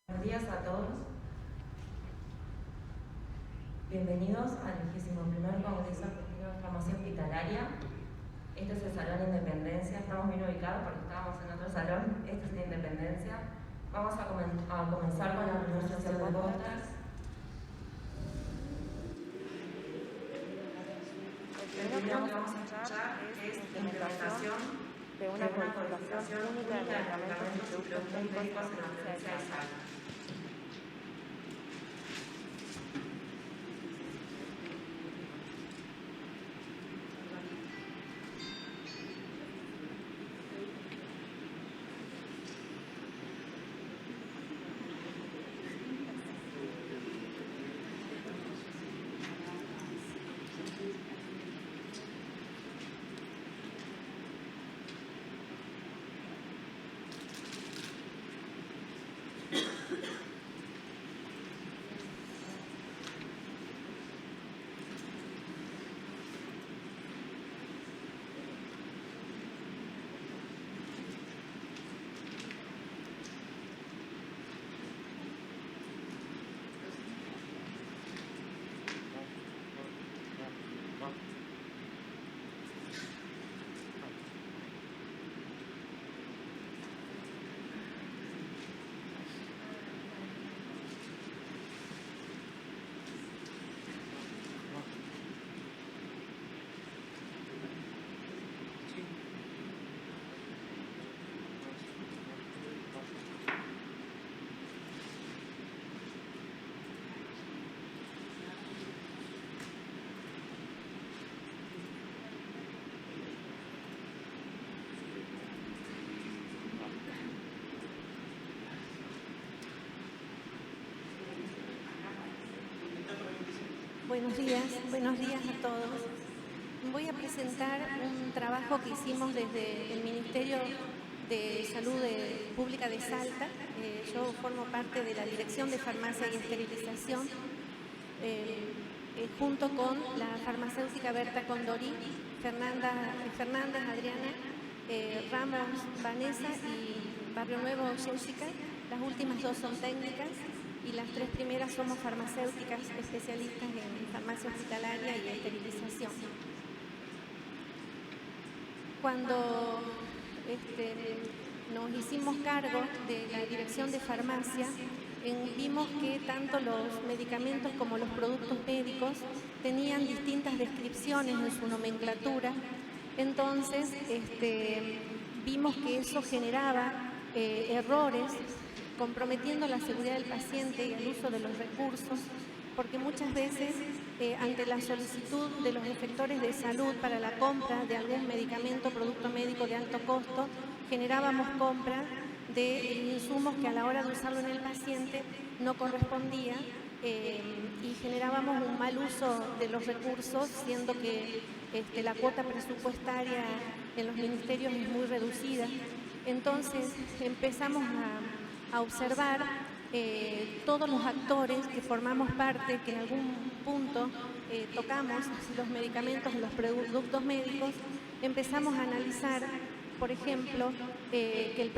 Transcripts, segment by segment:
Buenos días a todos. Bienvenidos al 21º Congreso Argentino de Farmacia Hospitalaria. Este es el Salón Independencia. Estamos bien ubicados porque estábamos en otro salón. Este es el Independencia. Vamos a comenzar con la presentación de postas. El primero que vamos a escuchar es implementación de una codificación única de medicamentos y productos médicos en la provincia de Salta. Buenos días a todos. Voy a presentar un trabajo que hicimos desde el Ministerio de Salud Pública de Salta. Yo formo parte de la Dirección de Farmacia y Esterilización, junto con la farmacéutica Berta Condorí, Fernández Adriana, Ramos Vanessa y Barrio Nuevo Jessica. Las últimas dos son técnicas y las tres primeras somos farmacéuticas especialistas en farmacia hospitalaria y esterilización. Cuando nos hicimos cargo de la dirección de farmacia, vimos que tanto los medicamentos como los productos médicos tenían distintas descripciones en su nomenclatura. Entonces, vimos que eso generaba errores, comprometiendo la seguridad del paciente y el uso de los recursos, porque muchas veces ante la solicitud de los efectores de salud para la compra de algún medicamento o producto médico de alto costo, generábamos compra de insumos que a la hora de usarlo en el paciente no correspondía y generábamos un mal uso de los recursos, siendo que la cuota presupuestaria en los ministerios es muy reducida. Entonces empezamos a observar todos los actores que formamos parte, que en algún punto tocamos los medicamentos y los productos médicos. Empezamos a analizar, por ejemplo, que en el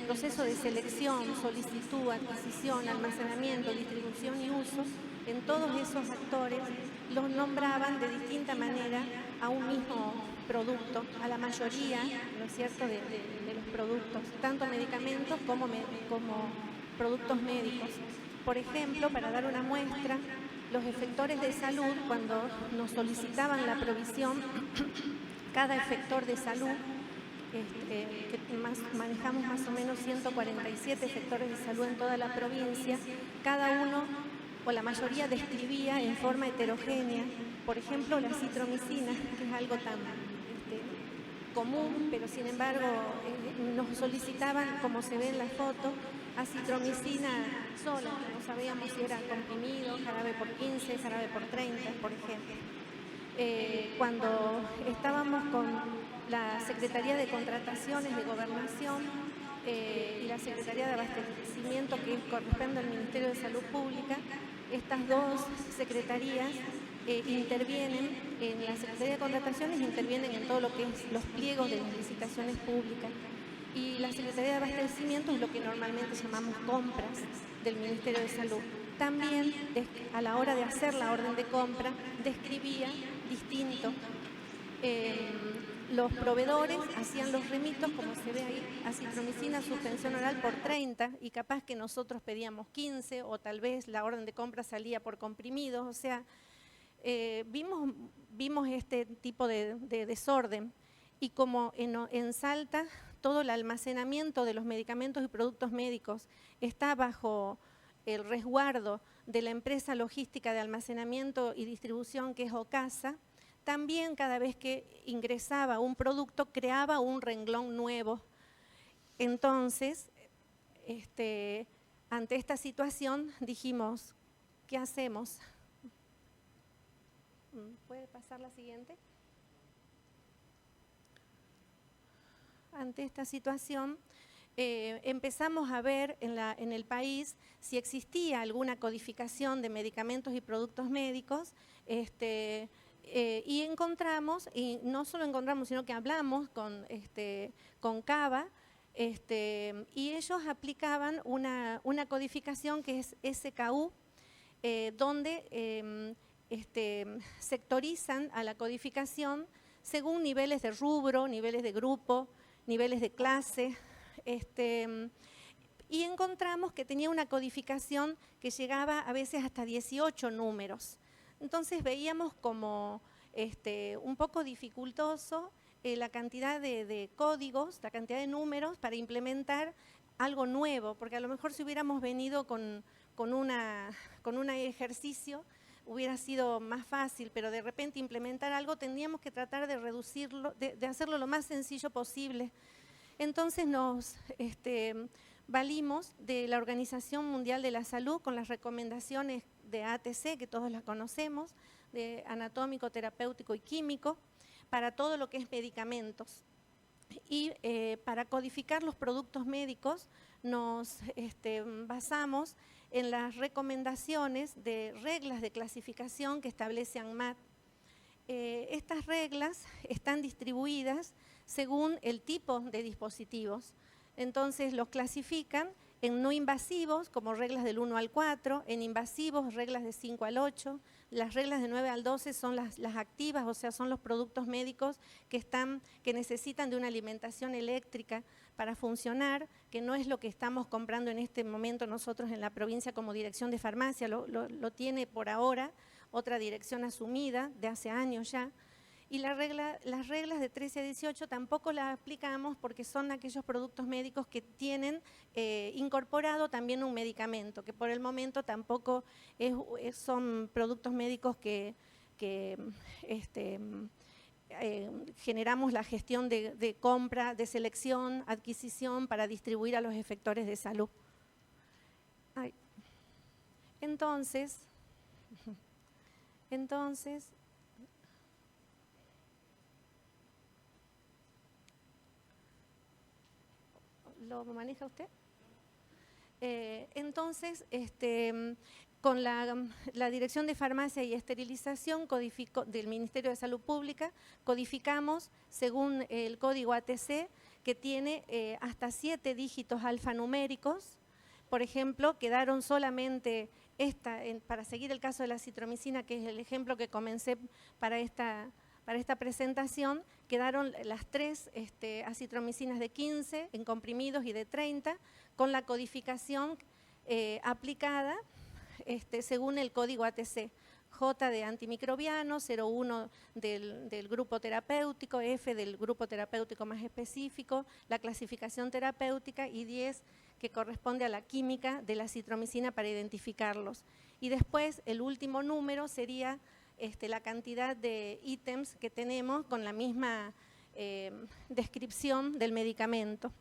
proceso de selección, solicitud, adquisición, almacenamiento, distribución y uso, en todos esos actores los nombraban de distinta manera a un mismo producto, a la mayoría, ¿no es cierto?, de los productos, tanto medicamentos como productos médicos. Por ejemplo, para dar una muestra, los efectores de salud, cuando nos solicitaban la provisión, cada efector de salud, manejamos más o menos 147 efectores de salud en toda la provincia, cada uno o la mayoría describía en forma heterogénea, por ejemplo, la citromicina, que es algo tan común, pero sin embargo nos solicitaban, como se ve en la foto, acitromicina sola, no sabíamos si era comprimido, jarabe por 15, jarabe por 30, por ejemplo. Cuando estábamos con la Secretaría de Contrataciones de Gobernación y la Secretaría de Abastecimiento, que corresponde al Ministerio de Salud Pública, estas dos secretarías intervienen en la Secretaría de Contrataciones, intervienen en todo lo que es los pliegos de las licitaciones públicas. Y la Secretaría de Abastecimiento es lo que normalmente llamamos compras del Ministerio de Salud. También, a la hora de hacer la orden de compra, describía distinto. Los proveedores hacían los remitos, como se ve ahí, acitromicina, suspensión oral por 30, y capaz que nosotros pedíamos 15, o tal vez la orden de compra salía por comprimidos. O sea, vimos este tipo de desorden. Y como en Salta todo el almacenamiento de los medicamentos y productos médicos está bajo el resguardo de la empresa logística de almacenamiento y distribución, que es OCASA, también cada vez que ingresaba un producto creaba un renglón nuevo. Entonces, ante esta situación dijimos, ¿qué hacemos? ¿Puede pasar la siguiente? Ante esta situación, empezamos a ver en el país si existía alguna codificación de medicamentos y productos médicos, y encontramos, y no solo encontramos, sino que hablamos con CABA, y ellos aplicaban una codificación que es SKU, donde sectorizan a la codificación según niveles de rubro, niveles de grupo, niveles de clase, y encontramos que tenía una codificación que llegaba a veces hasta 18 números. Entonces veíamos como un poco dificultoso la cantidad de códigos, la cantidad de números para implementar algo nuevo, porque a lo mejor si hubiéramos venido con un ejercicio hubiera sido más fácil, pero de repente implementar algo tendríamos que tratar de reducirlo, de hacerlo lo más sencillo posible. Entonces nos valimos de la Organización Mundial de la Salud con las recomendaciones de ATC, que todos las conocemos, de anatómico, terapéutico y químico, para todo lo que es medicamentos. Y para codificar los productos médicos nos basamos en las recomendaciones de reglas de clasificación que establece ANMAT. Estas reglas están distribuidas según el tipo de dispositivos. Entonces los clasifican en no invasivos, como reglas del 1 al 4, en invasivos, reglas de 5 al 8, las reglas de 9 al 12 son las activas, o sea, son los productos médicos que necesitan de una alimentación eléctrica para funcionar, que no es lo que estamos comprando en este momento nosotros en la provincia como dirección de farmacia, lo tiene por ahora otra dirección asumida de hace años ya. Y las reglas de 13 a 18 tampoco las aplicamos porque son aquellos productos médicos que tienen incorporado también un medicamento, que por el momento tampoco son productos médicos que generamos la gestión de compra, de selección, adquisición para distribuir a los efectores de salud. Entonces, ¿lo maneja usted? Entonces, con la Dirección de Farmacia y Esterilización del Ministerio de Salud Pública, codificamos según el código ATC, que tiene hasta 7 dígitos alfanuméricos. Por ejemplo, quedaron solamente para seguir el caso de la acitromicina, que es el ejemplo que comencé para esta presentación, quedaron las 3 acitromicinas de 15 en comprimidos y de 30 con la codificación aplicada según el código ATC. J de antimicrobiano, 01 del grupo terapéutico, F del grupo terapéutico más específico, la clasificación terapéutica y 10 que corresponde a la química de la acitromicina para identificarlos. Y después el último número sería la cantidad de ítems que tenemos con la misma descripción del medicamento.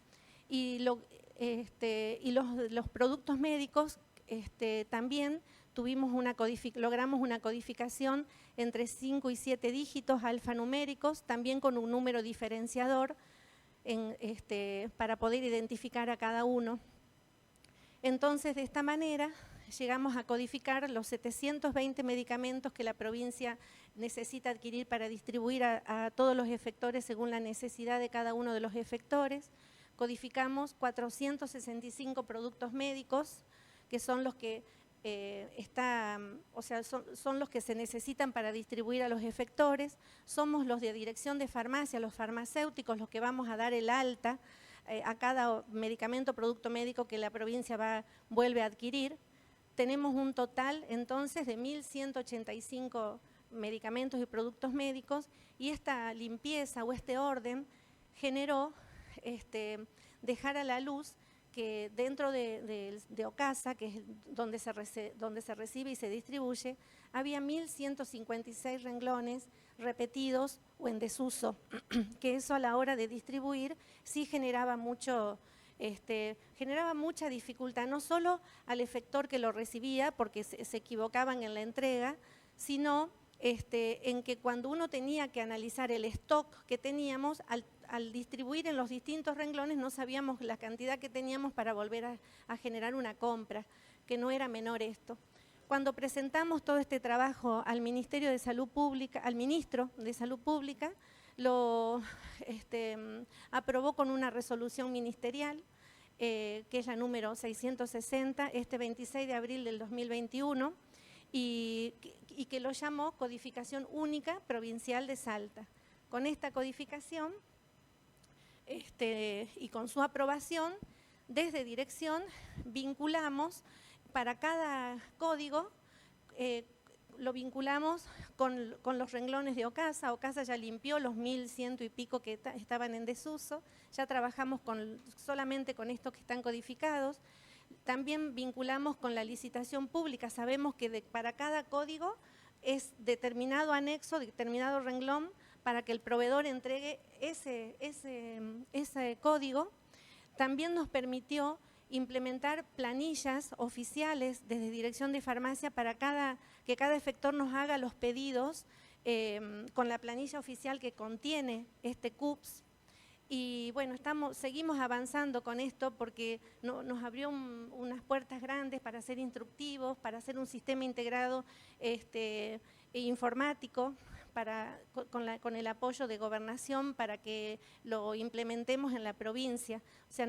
Y los productos médicos también logramos una codificación entre 5 y 7 dígitos alfanuméricos, también con un número diferenciador para poder identificar a cada uno. Entonces, de esta manera, llegamos a codificar los 720 medicamentos que la provincia necesita adquirir para distribuir a todos los efectores según la necesidad de cada uno de los efectores. codificamos 465 productos médicos, que son los que son los que se necesitan para distribuir a los efectores. Somos los de dirección de farmacia, los farmacéuticos, los que vamos a dar el alta a cada medicamento o producto médico que la provincia vuelve a adquirir. Tenemos un total entonces de 1.185 medicamentos y productos médicos, y esta limpieza o este orden generó dejar a la luz que dentro de OCASA, que es donde se recibe y se distribuye, había 1.156 renglones repetidos o en desuso, que eso a la hora de distribuir sí generaba mucha dificultad, no solo al efector que lo recibía, porque se equivocaban en la entrega, sino en que cuando uno tenía que analizar el stock que teníamos, al distribuir en los distintos renglones no sabíamos la cantidad que teníamos para volver a generar una compra, que no era menor esto. Cuando presentamos todo este trabajo al Ministerio de Salud Pública, al Ministro de Salud Pública, lo aprobó con una resolución ministerial, que es la número 660, 26 de abril del 2021, y que lo llamó Codificación Única Provincial de Salta. Con esta codificación y con su aprobación, desde dirección vinculamos para cada código, lo vinculamos con los renglones de OCASA. OCASA ya limpió los 1.100 y pico que estaban en desuso, ya trabajamos solamente con estos que están codificados. También vinculamos con la licitación pública, sabemos que para cada código es determinado anexo, determinado renglón, para que el proveedor entregue ese código. También nos permitió implementar planillas oficiales desde Dirección de Farmacia para que cada efector nos haga los pedidos con la planilla oficial que contiene este CUPS. Y bueno, seguimos avanzando con esto porque nos abrió unas puertas grandes para ser instructivos, para hacer un sistema integrado informático, con el apoyo de Gobernación para que lo implementemos en la provincia. O sea,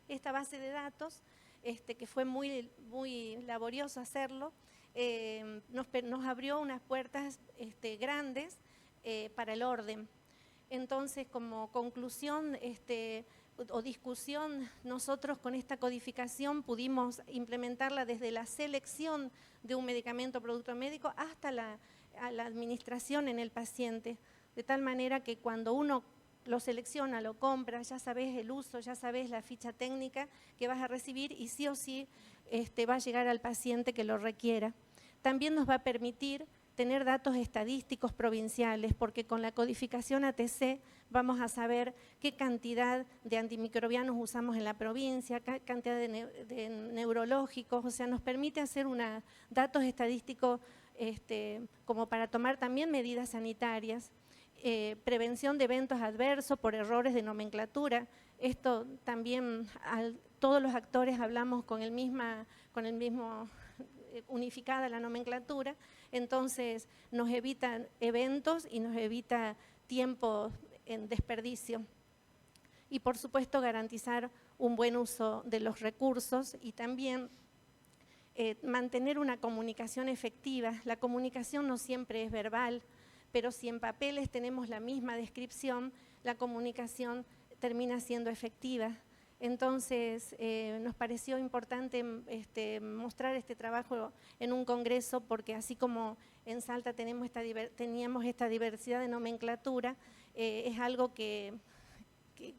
esta base de datos, que fue muy, muy laborioso hacerlo, nos abrió unas puertas grandes para el orden. Entonces, como conclusión o discusión, nosotros con esta codificación pudimos implementarla desde la selección de un medicamento o producto médico hasta la administración en el paciente, de tal manera que cuando uno lo selecciona, lo compra, ya sabes el uso, ya sabes la ficha técnica que vas a recibir y sí o sí va a llegar al paciente que lo requiera. También nos va a permitir tener datos estadísticos provinciales, porque con la codificación ATC vamos a saber qué cantidad de antimicrobianos usamos en la provincia, qué cantidad de neurológicos, o sea, nos permite hacer datos estadísticos como para tomar también medidas sanitarias, prevención de eventos adversos por errores de nomenclatura. Esto también todos los actores hablamos con el mismo unificada la nomenclatura, entonces nos evitan eventos y nos evita tiempo en desperdicio. Y por supuesto garantizar un buen uso de los recursos y también mantener una comunicación efectiva. La comunicación no siempre es verbal, pero si en papeles tenemos la misma descripción, la comunicación termina siendo efectiva. Entonces, nos pareció importante mostrar este trabajo en un congreso, porque así como en Salta teníamos esta diversidad de nomenclatura, es algo que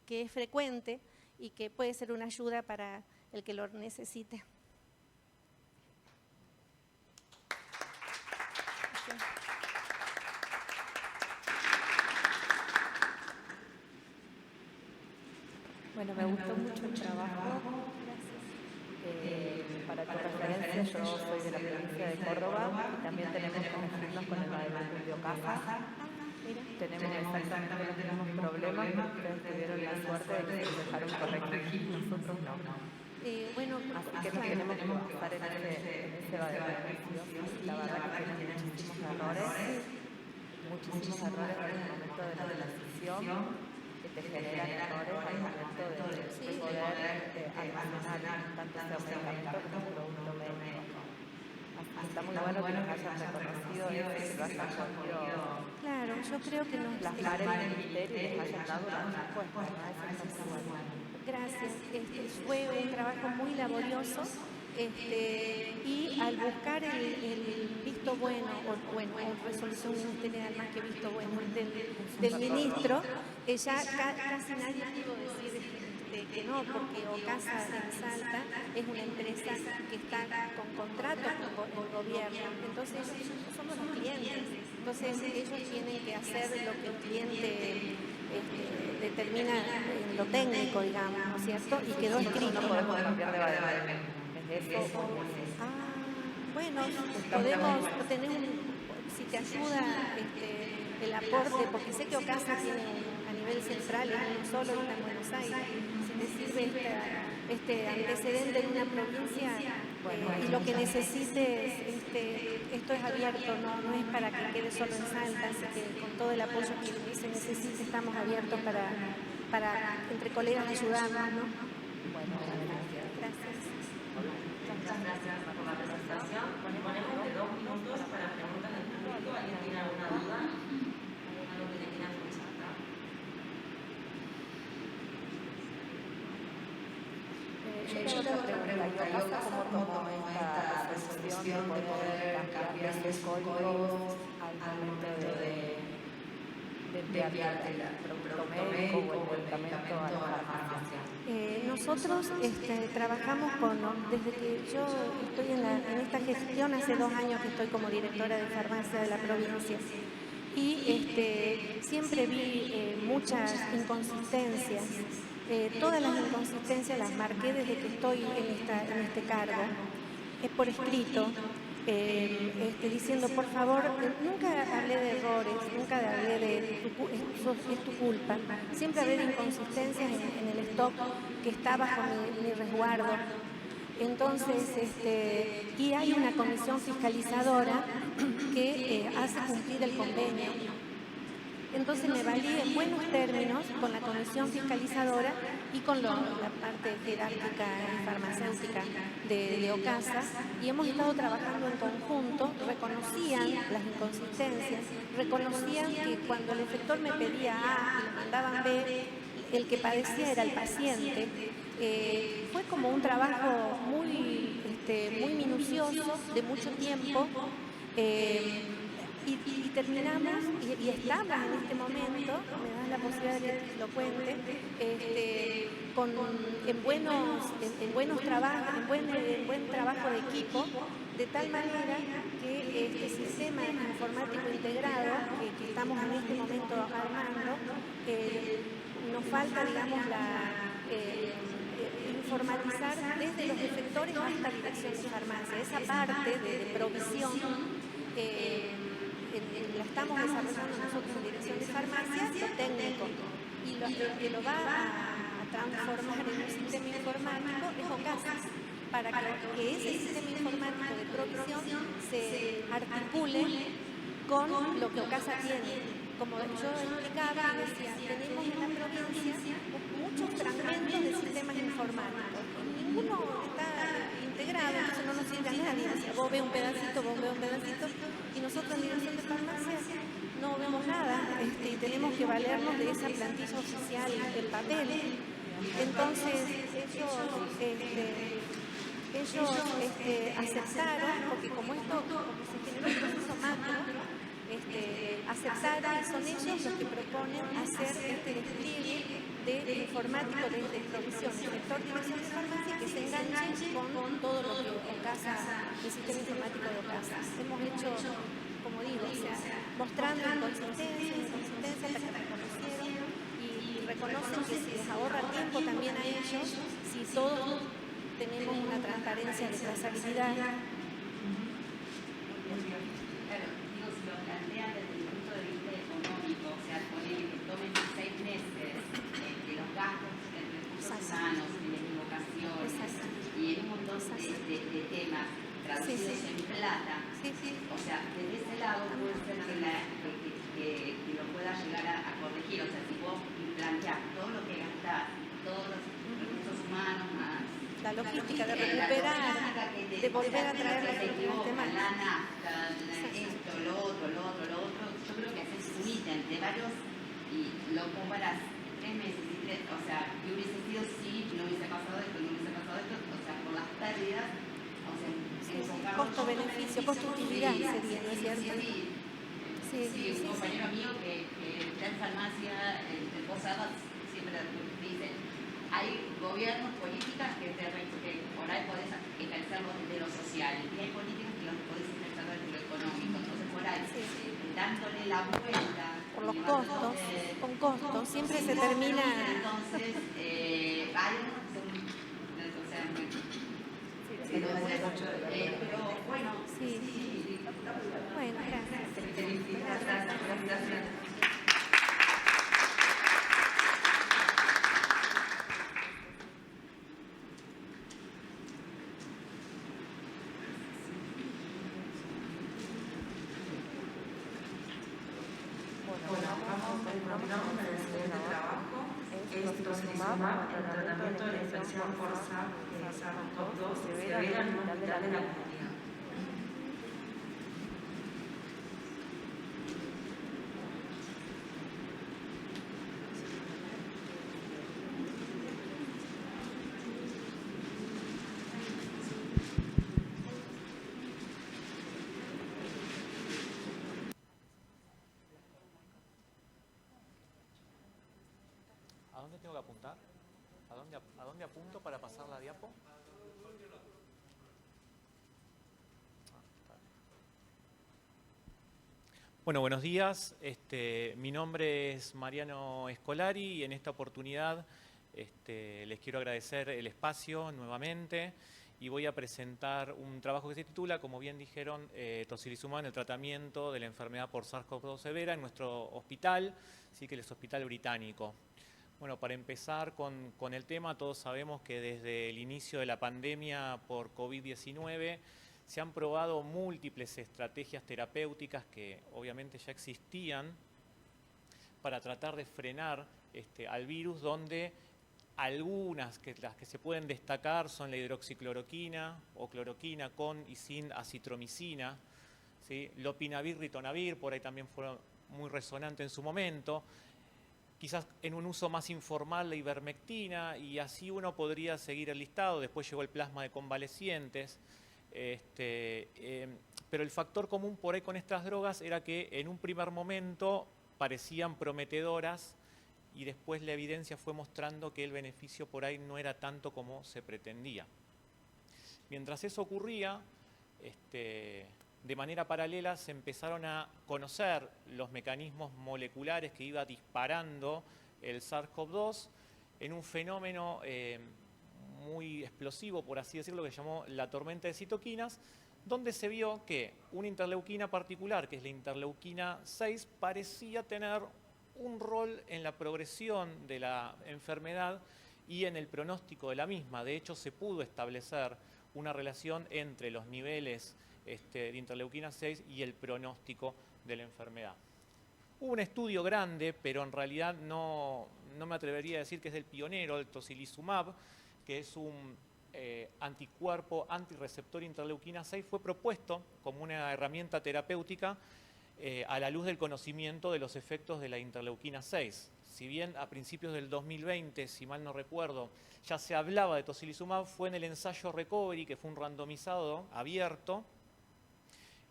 es frecuente y que puede ser una ayuda para el que lo necesite. Bueno, me gustó mucho el trabajo. Para tu referencia, yo soy de la provincia de Córdoba y también tenemos que referirnos con el Bademecum de OCASA. Tenemos exactamente los mismos problemas, pero ustedes tuvieron la suerte de que se dejaron corregir, nosotros no. Así que nos tenemos que basar en ese Bademecum. La verdad que tiene muchísimos errores en el momento de la transición. te generan errores al momento de poder almacenar tanto sea un medicamento como un producto médico. Así que está muy bueno que nos hayan reconocido eso, que lo hayan podido Claro, yo creo que nos plasmar en el ministerio y les hayan dado una respuesta, ¿no? Eso está muy bueno. Gracias. Fue un trabajo muy laborioso y al buscar el visto bueno, o resolución ministerial más que visto bueno del ministro, ya casi nadie pudo decir que no, porque Ocasa en Salta es una empresa que está con contrato con el gobierno, entonces nosotros somos los clientes, entonces ellos tienen que hacer lo que el cliente determina en lo técnico, digamos, ¿no es cierto? Y quedó escrito. No podemos cambiar de bademecum. ¿Es eso? Bueno, podemos tener si te ayuda el aporte, porque sé que Ocasa tiene a nivel central, es uno solo, está en Buenos Aires. Si te sirve este antecedente en una provincia y lo que necesites, esto es abierto, no es para que quede solo en Salta, así que con todo el apoyo que se necesite estamos abiertos para entre colegas ayudarnos, ¿no? Bueno, Gracias. Muchas gracias por la presentación. Disponemos de 2 minutos para preguntas del público. ¿Alguien tiene alguna duda? ¿Algo que le quieran consultar? Yo tengo otra pregunta. ¿Y Ocasa cómo tomó esta resolución de poder cambiarles códigos al momento de enviarte el producto médico o el medicamento a la farmacia? Nosotros trabajamos desde que yo estoy en esta gestión, hace 2 años que estoy como directora de farmacia de la provincia, y siempre vi muchas inconsistencias. Todas las inconsistencias las marqué desde que estoy en este cargo, por escrito, diciendo, por favor, nunca hablé de errores, nunca hablé de es tu culpa, siempre hablé de inconsistencias en el stock que está bajo mi resguardo. Entonces, y hay una comisión fiscalizadora que hace cumplir el convenio. Entonces me valí en buenos términos con la comisión fiscalizadora y con la parte jerárquica y farmacéutica de Ocasa, y hemos estado trabajando en conjunto. Reconocían las inconsistencias, reconocían que cuando el efector me pedía A y le mandaban B, el que padecía era el paciente. Fue como un trabajo muy minucioso, de mucho tiempo. Y terminamos, y estamos en este momento, me das la posibilidad de que lo cuente, en buenos trabajos, en buen trabajo de equipo, de tal manera que este sistema informático integrado que estamos en este momento armando, nos falta, digamos, informatizar desde los efectores hasta dirección de farmacia. Esa parte de provisión la estamos desarrollando nosotros en dirección de farmacia, lo técnico, y lo que lo va a transformar en un sistema informático es Ocasa, para que ese sistema informático de provisión se articule con lo que Ocasa tiene. Como yo explicaba, decía, tenemos en la provincia muchos fragmentos de sistemas informáticos, ninguno está integrado, entonces no nos sirve a nadie. O sea, vos ves un pedacito, y nosotros en dirección de farmacia no vemos nada, y tenemos que valernos de esa plantilla oficial del papel. Entonces ellos aceptaron, porque como se generó un proceso macro, aceptaron, y son ellos los que proponen hacer este despliegue de informático de provisión, el sector dirección de farmacia, que se enganche con todo lo que Ocasa, el sistema informático de Ocasa. Hemos hecho, como digo, o sea, mostrando inconsistencias hasta que reconocieron y reconocen que se les ahorra tiempo también a ellos si todos tenemos una transparencia de trazabilidad. Y en un montón de temas traducidos en plata. O sea, desde ese lado puede ser que lo pueda llegar a corregir. O sea, si vos plantear todo lo que gastás, todos los recursos humanos más la logística de recuperar, de volver a traer la la nafta, esto, lo otro, yo creo que haces un ítem de varios y lo comparas 3 meses y 3, o sea, ¿qué hubiese sido si no hubiese pasado esto, o sea, por las pérdidas, o sea, costo-beneficio, costo-utilidad sería, ¿no es cierto? Sí, un compañero mío que está en farmacia de Posadas siempre dice, hay gobiernos, políticas que por ahí podés ejercerlo desde lo social y hay políticas que los podés ejercer desde lo económico. Entonces por ahí, dándole la vuelta. Por los costos, con costos, siempre se termina. Entonces, hay unos que son, o sea, pero bueno, sí. Bueno, gracias. Gracias. Continuamos con el siguiente trabajo, es tocilizumab, el tratamiento de la infección por SARS-CoV-2 severa en un hospital de la comunidad. ¿A dónde tengo que apuntar? ¿A dónde apunto para pasar la diapo? Bueno, buenos días. Mi nombre es Mariano Escolari y en esta oportunidad les quiero agradecer el espacio nuevamente y voy a presentar un trabajo que se titula, como bien dijeron, tocilizumab en el tratamiento de la enfermedad por SARS-CoV-2 severa en nuestro hospital, sí, que es el Hospital Británico. Bueno, para empezar con el tema, todos sabemos que desde el inicio de la pandemia por COVID-19 se han probado múltiples estrategias terapéuticas que obviamente ya existían para tratar de frenar al virus, donde algunas, las que se pueden destacar, son la hidroxicloroquina o cloroquina con y sin acitromicina, ¿sí? Lopinavir, ritonavir, por ahí también fue muy resonante en su momento. Quizás en un uso más informal la ivermectina, y así uno podría seguir el listado. Después llegó el plasma de convalecientes. Pero el factor común por ahí con estas drogas era que en un primer momento parecían prometedoras y después la evidencia fue mostrando que el beneficio por ahí no era tanto como se pretendía. Mientras eso ocurría, de manera paralela se empezaron a conocer los mecanismos moleculares que iba disparando el SARS-CoV-2 en un fenómeno muy explosivo, por así decirlo, que se llamó la tormenta de citoquinas, donde se vio que una interleuquina particular, que es la interleuquina 6, parecía tener un rol en la progresión de la enfermedad y en el pronóstico de la misma. De hecho, se pudo establecer una relación entre los niveles de interleuquina 6 y el pronóstico de la enfermedad. Hubo un estudio grande, pero en realidad no me atrevería a decir que es del pionero, el tocilizumab, que es un anticuerpo antirreceptor interleuquina 6, fue propuesto como una herramienta terapéutica a la luz del conocimiento de los efectos de la interleuquina 6. Si bien a principios del 2020, si mal no recuerdo, ya se hablaba de tocilizumab, fue en el ensayo Recovery, que fue un randomizado abierto,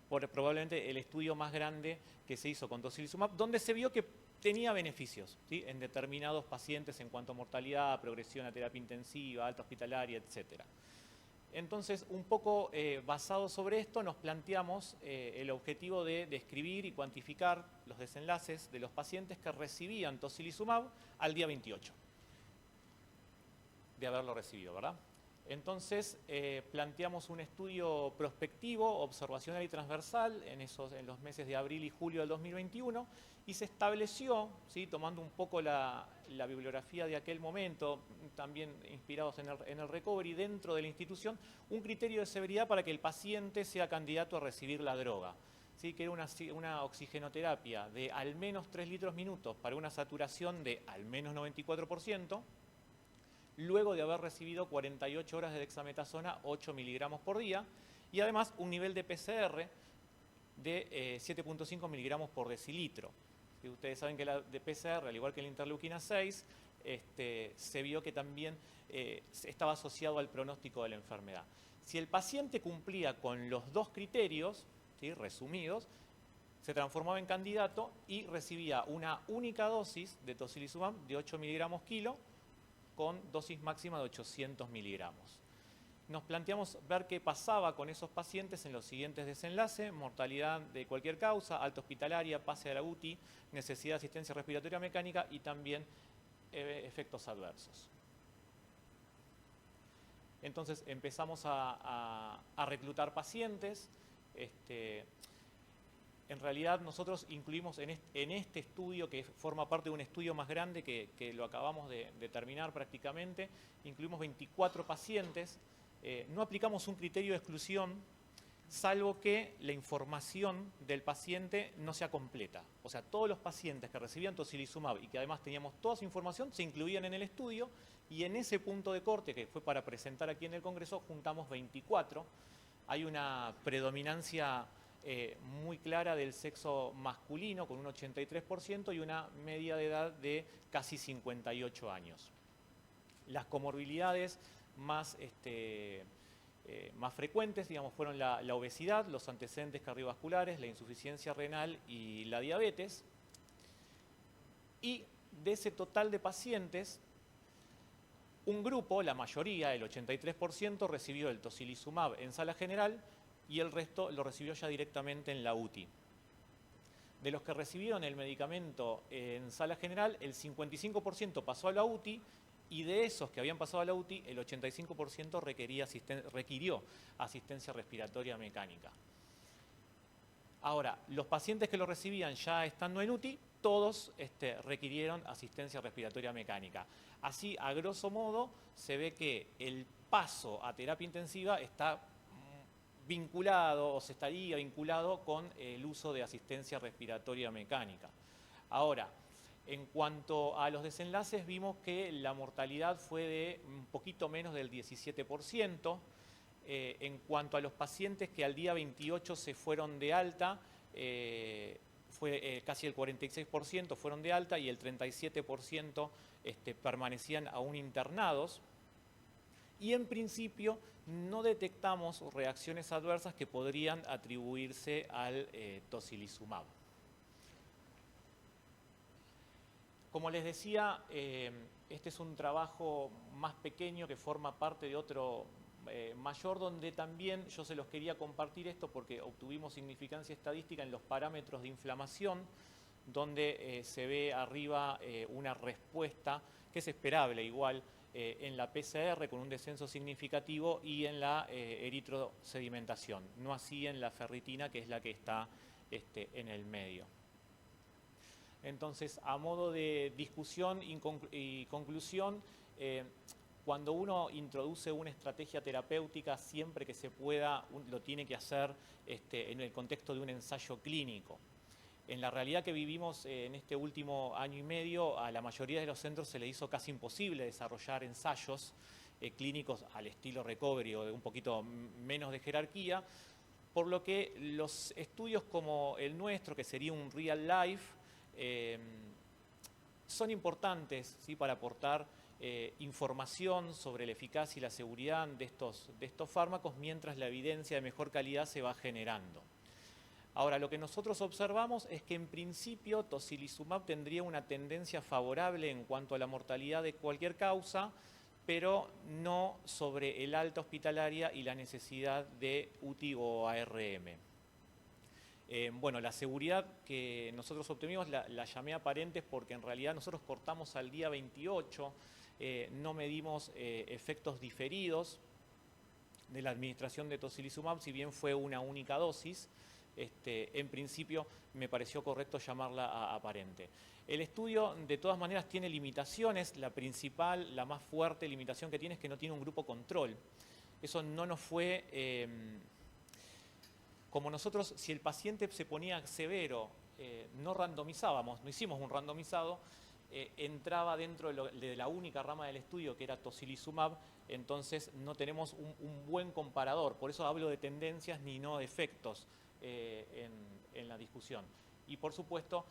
probablemente el estudio más grande que se hizo con tocilizumab, donde se vio que tenía beneficios, ¿sí?, en determinados pacientes en cuanto a mortalidad, progresión a terapia intensiva, alta hospitalaria, etc. Entonces, un poco basado sobre esto, nos planteamos el objetivo de describir y cuantificar los desenlaces de los pacientes que recibían tocilizumab al día 28 de haberlo recibido, ¿verdad? Entonces, planteamos un estudio prospectivo, observacional y transversal en los meses de abril y julio del 2021, y se estableció, ¿sí?, tomando un poco la bibliografía de aquel momento, también inspirados en el Recovery, dentro de la institución, un criterio de severidad para que el paciente sea candidato a recibir la droga. ¿sí? Que era una oxigenoterapia de al menos 3 litros minutos para una saturación de al menos 94%, luego de haber recibido 48 horas de dexametasona, 8 miligramos por día, y además un nivel de PCR de 7.5 miligramos por decilitro. Y ustedes saben que la de PCR, al igual que la interleuquina 6, se vio que también estaba asociado al pronóstico de la enfermedad. Si el paciente cumplía con los dos criterios, ¿sí?, resumidos, se transformaba en candidato y recibía una única dosis de tocilizumab de 8 miligramos kilo con dosis máxima de 800 miligramos. Nos planteamos ver qué pasaba con esos pacientes en los siguientes desenlaces: mortalidad de cualquier causa, alta hospitalaria, pase a la UTI, necesidad de asistencia respiratoria mecánica y también efectos adversos. Entonces empezamos a reclutar pacientes. En realidad nosotros incluimos en este estudio, que forma parte de un estudio más grande que lo acabamos de terminar prácticamente, incluimos 24 pacientes. No aplicamos un criterio de exclusión, salvo que la información del paciente no sea completa. O sea, todos los pacientes que recibían tocilizumab y que además teníamos toda su información se incluían en el estudio, y en ese punto de corte, que fue para presentar aquí en el Congreso, juntamos 24. Hay una predominancia muy clara del sexo masculino, con un 83%, y una media de edad de casi 58 años. Las comorbilidades más frecuentes, digamos, fueron la obesidad, los antecedentes cardiovasculares, la insuficiencia renal y la diabetes. Y de ese total de pacientes, un grupo, la mayoría, el 83%, recibió el tocilizumab en sala general y el resto lo recibió ya directamente en la UTI. De los que recibieron el medicamento en sala general, el 55% pasó a la UTI, y de esos que habían pasado a la UTI, el 85% requirió asistencia respiratoria mecánica. Ahora, los pacientes que lo recibían ya estando en UTI, todos requirieron asistencia respiratoria mecánica. Así, a grosso modo, se ve que el paso a terapia intensiva está vinculado, o se estaría vinculado, con el uso de asistencia respiratoria mecánica. Ahora, en cuanto a los desenlaces, vimos que la mortalidad fue de un poquito menos del 17%. En cuanto a los pacientes que al día 28 se fueron de alta, fue casi el 46% fueron de alta, y el 37% permanecían aún internados. Y en principio no detectamos reacciones adversas que podrían atribuirse al tocilizumab. Como les decía, este es un trabajo más pequeño que forma parte de otro mayor, donde también yo se los quería compartir esto porque obtuvimos significancia estadística en los parámetros de inflamación, donde se ve arriba una respuesta que es esperable igual en la PCR, con un descenso significativo, y en la eritrosedimentación, no así en la ferritina, que es la que está en el medio. Entonces, a modo de discusión y conclusión, cuando uno introduce una estrategia terapéutica, siempre que se pueda, lo tiene que hacer en el contexto de un ensayo clínico. En la realidad que vivimos en este último año y medio, a la mayoría de los centros se le hizo casi imposible desarrollar ensayos clínicos al estilo Recovery o de un poquito menos de jerarquía, por lo que los estudios como el nuestro, que sería un real life, son importantes, ¿sí?, para aportar información sobre la eficacia y la seguridad de estos fármacos, mientras la evidencia de mejor calidad se va generando. Ahora, lo que nosotros observamos es que en principio tocilizumab tendría una tendencia favorable en cuanto a la mortalidad de cualquier causa, pero no sobre el alta hospitalaria y la necesidad de UTI o ARM. Bueno, la seguridad que nosotros obtuvimos la llamé aparentes porque en realidad nosotros cortamos al día 28, no medimos efectos diferidos de la administración de tocilizumab, si bien fue una única dosis. En principio me pareció correcto llamarla aparente. El estudio de todas maneras tiene limitaciones. La principal, la más fuerte limitación que tiene es que no tiene un grupo control. Eso no nos fue como nosotros, si el paciente se ponía severo, no randomizábamos, no hicimos un randomizado, entraba dentro de la única rama del estudio que era tocilizumab, entonces no tenemos un buen comparador. Por eso hablo de tendencias ni no de efectos en la discusión. Y por supuesto,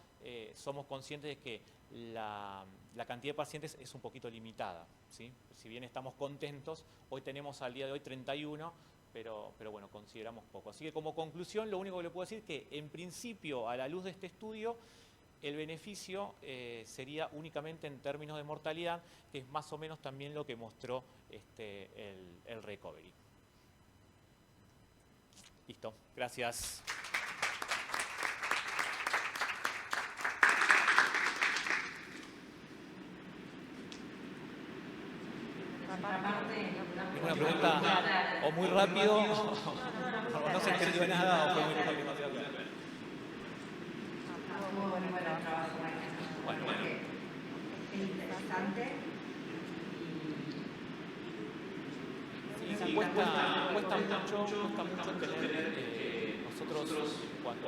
somos conscientes de que la cantidad de pacientes es un poquito limitada, ¿sí? Si bien estamos contentos, hoy tenemos al día de hoy 31, pero bueno, consideramos poco. Así que como conclusión, lo único que le puedo decir es que en principio, a la luz de este estudio, el beneficio sería únicamente en términos de mortalidad, que es más o menos también lo que mostró el recovery. Listo, gracias. ¿Alguna pregunta? ¿O muy rápido? ¿O no se entendió nada? ¿O fue muy rápido? Bueno, es interesante. Sí, cuesta mucho entender. Nosotros cuando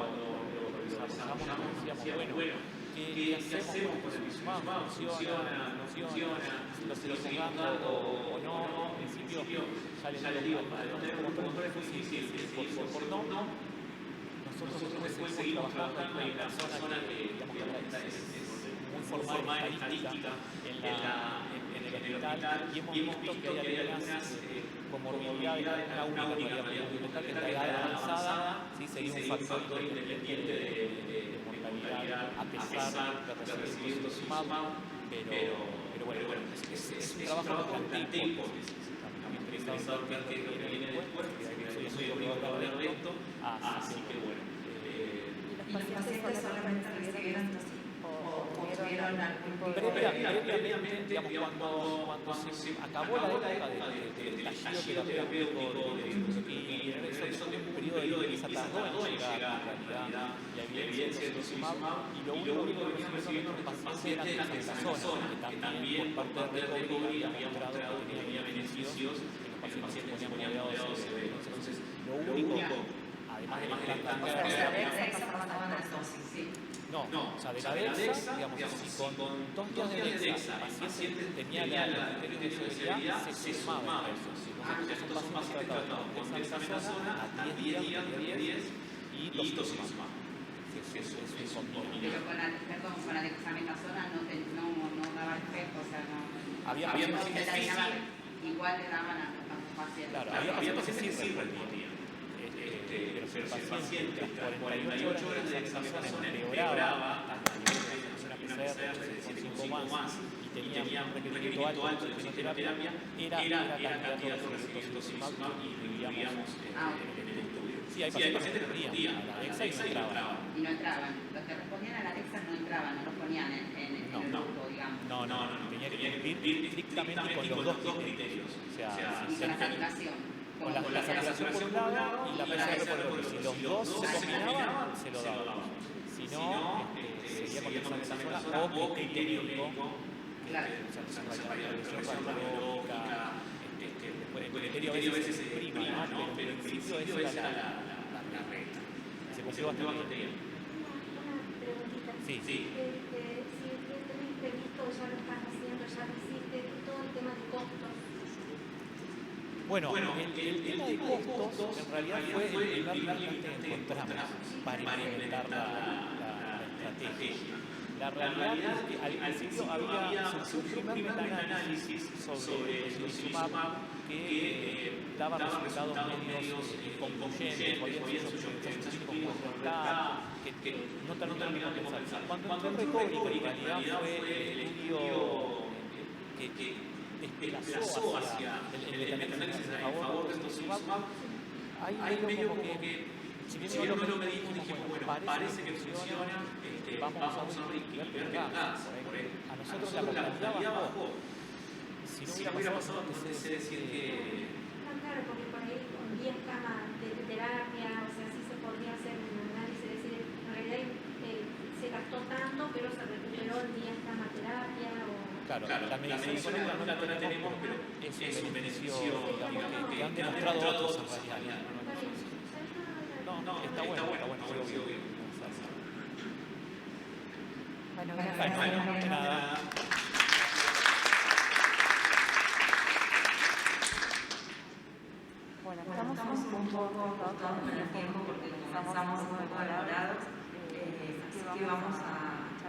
lo desarrollamos decíamos, bueno, ¿qué hacemos con el tocilizumab? ¿Funciona? ¿Lo seguimos dando o no? En principio, ya les digo, como todo es difícil por no. Nosotros después seguimos trabajando. Hay una persona que es muy formal en estadística en el hospital y hemos visto que hay algunas comorbilidades, una única comorbilidad que está en edad avanzada, ¿sí? Sería un factor independiente de mortalidad a pesar de recibir tocilizumab, pero bueno, es un trabajo bastante hipótesis. También interesado en ver qué viene después, yo soy obligado a hablar de esto, así que bueno. ¿Y los pacientes solamente recibieron o tuvieron algún tipo de... Previamente, digamos, cuando se acabó la época del estallido terapéutico de filosofía, eso tuvo un periodo de limpieza, tardó en llegar en realidad la evidencia del tocilizumab, y lo único que venían recibiendo los pacientes eran dexametasona, que también por parte de recovery había mostrado que tenía beneficios en los pacientes que se ponían rodeados de severo. Entonces, lo único, además de la no, o sea, de la DEXA, digamos, si con 2 días de DEXA el paciente tenía la criterio de severidad, se sumaba eso. Nosotros son pacientes tratados con dexametasona a 10 días y tocilizumab. Es un combinado. Pero con la dexametasona no daba efecto, o sea, no... Había pacientes que sí. Igual le daban a los pacientes. Claro, había pacientes que sí respondían. Pero si el paciente tras 48 horas de dexametasona empeoraba, una PCR con 5 más y tenía un requerimiento alto de oxigenoterapia, era candidato a recibir tocilizumab y incluíamos en el estudio. Sí, hay pacientes que respondían a la DEXA y no entraban. Y no entraban. Los que respondían a la DEXA no entraban, no los ponían en el grupo, digamos. No, tenía que cumplir estrictamente con los 2 criterios. O sea, con la saturación. Con la saturación por un lado y la PCR por el otro. Si los dos se combinaban, se lo daban. Si no, sería con dexametasona o criterio médico. Claro. O sea, radiológica, el criterio a veces se prima, ¿no? Pero en principio esa era la regla. Se cumplió bastante bien. Una preguntita. Sí. Si tenés previsto, ya lo estás haciendo, ya lo hiciste, todo el tema de costos. Bueno, el tema de costos en realidad fue el primer limitante que encontramos para implementar la estrategia. La realidad es que al principio había surgido un primer análisis sobre el tocilizumab que daba resultados medios inconcluyentes, podía ser científicos que no terminaron de conversar. Cuando entró recovery, que en realidad fue el estudio que desplazó hacia el análisis a favor de tocilizumab, ahí medio como que, si bien no lo medimos, dijimos, bueno, parece que funciona, vamos a ver qué gas. A nosotros la mortalidad bajó. Si no hubiera pasado, no sé decir que... Claro, porque por ahí con 10 camas de terapia, o sea, sí se podría hacer un análisis, es decir, en realidad se gastó tanto, pero se recuperó en 10 camas terapia o... Claro, la medición económica no la tenemos, pero es un beneficio, digamos, que han demostrado otros en realidad. No, está bueno, obvio. Bueno, gracias. Bueno, de nada. Bueno, estamos un poco con el tiempo porque comenzamos un poco demorados, así que vamos a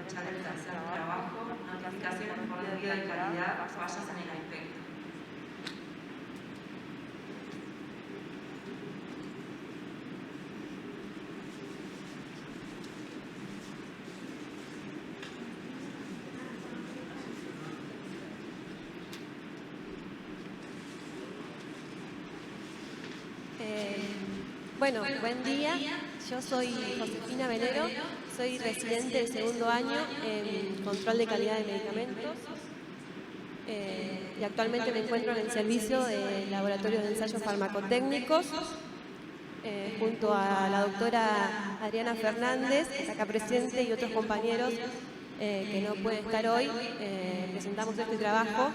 echar el tercer trabajo, notificaciones por desvío de calidad, fallas en el aspecto. Bueno, buen día. Yo soy Josefina Venero, soy residente del segundo año en control de calidad de medicamentos y actualmente me encuentro en el servicio de laboratorio de ensayos farmacotécnicos junto a la doctora Adriana Fernández, acá presente, y otros compañeros que no pueden estar hoy. Presentamos este trabajo,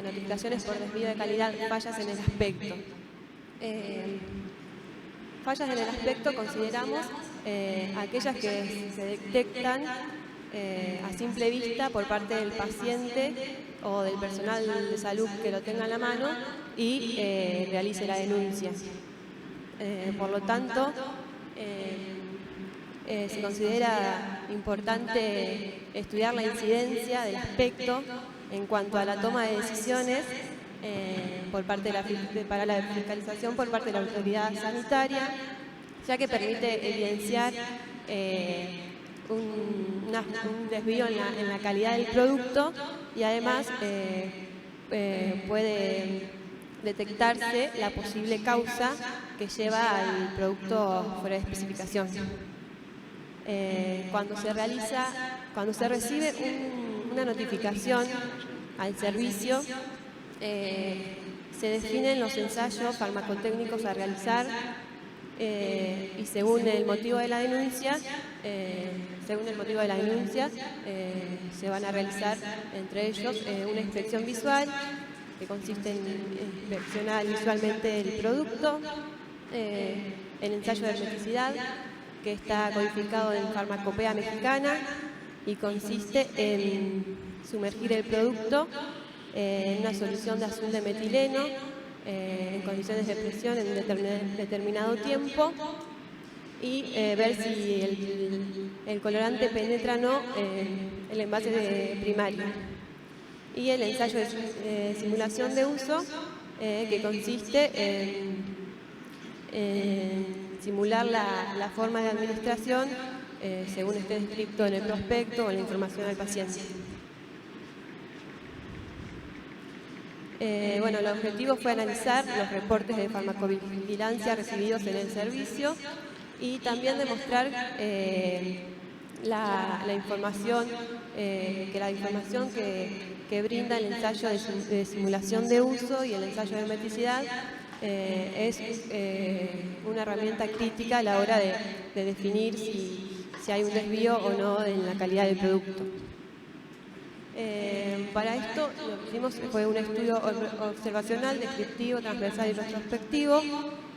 notificaciones por desvío de calidad, fallas en el aspecto. Fallas en el aspecto consideramos aquellas que se detectan a simple vista por parte del paciente o del personal de salud que lo tenga en la mano y realice la denuncia. Por lo tanto, se considera importante estudiar la incidencia del aspecto en cuanto a la toma de decisiones por parte para la fiscalización por parte de la autoridad sanitaria, ya que permite evidenciar un desvío en la calidad del producto y además puede detectarse la posible causa que lleva al producto fuera de especificación. Cuando se recibe una notificación al servicio, se definen los ensayos farmacotécnicos a realizar y según el motivo de la denuncia, se van a realizar entre ellos una inspección visual que consiste en inspeccionar visualmente el producto, el ensayo de hermeticidad que está codificado en Farmacopea Mexicana y consiste en sumergir el producto en una solución de azul de metileno en condiciones de presión en un determinado tiempo y ver si el colorante penetra o no el envase primario. Y el ensayo de simulación de uso que consiste en simular la forma de administración según esté descrito en el prospecto o en la información al paciente. Bueno, el objetivo fue analizar los reportes de farmacovigilancia recibidos en el servicio y también demostrar la información que brinda el ensayo de simulación de uso y el ensayo de hermeticidad es una herramienta crítica a la hora de definir si hay un desvío o no en la calidad del producto. Para esto lo que hicimos fue un estudio observacional, descriptivo, transversal y retrospectivo,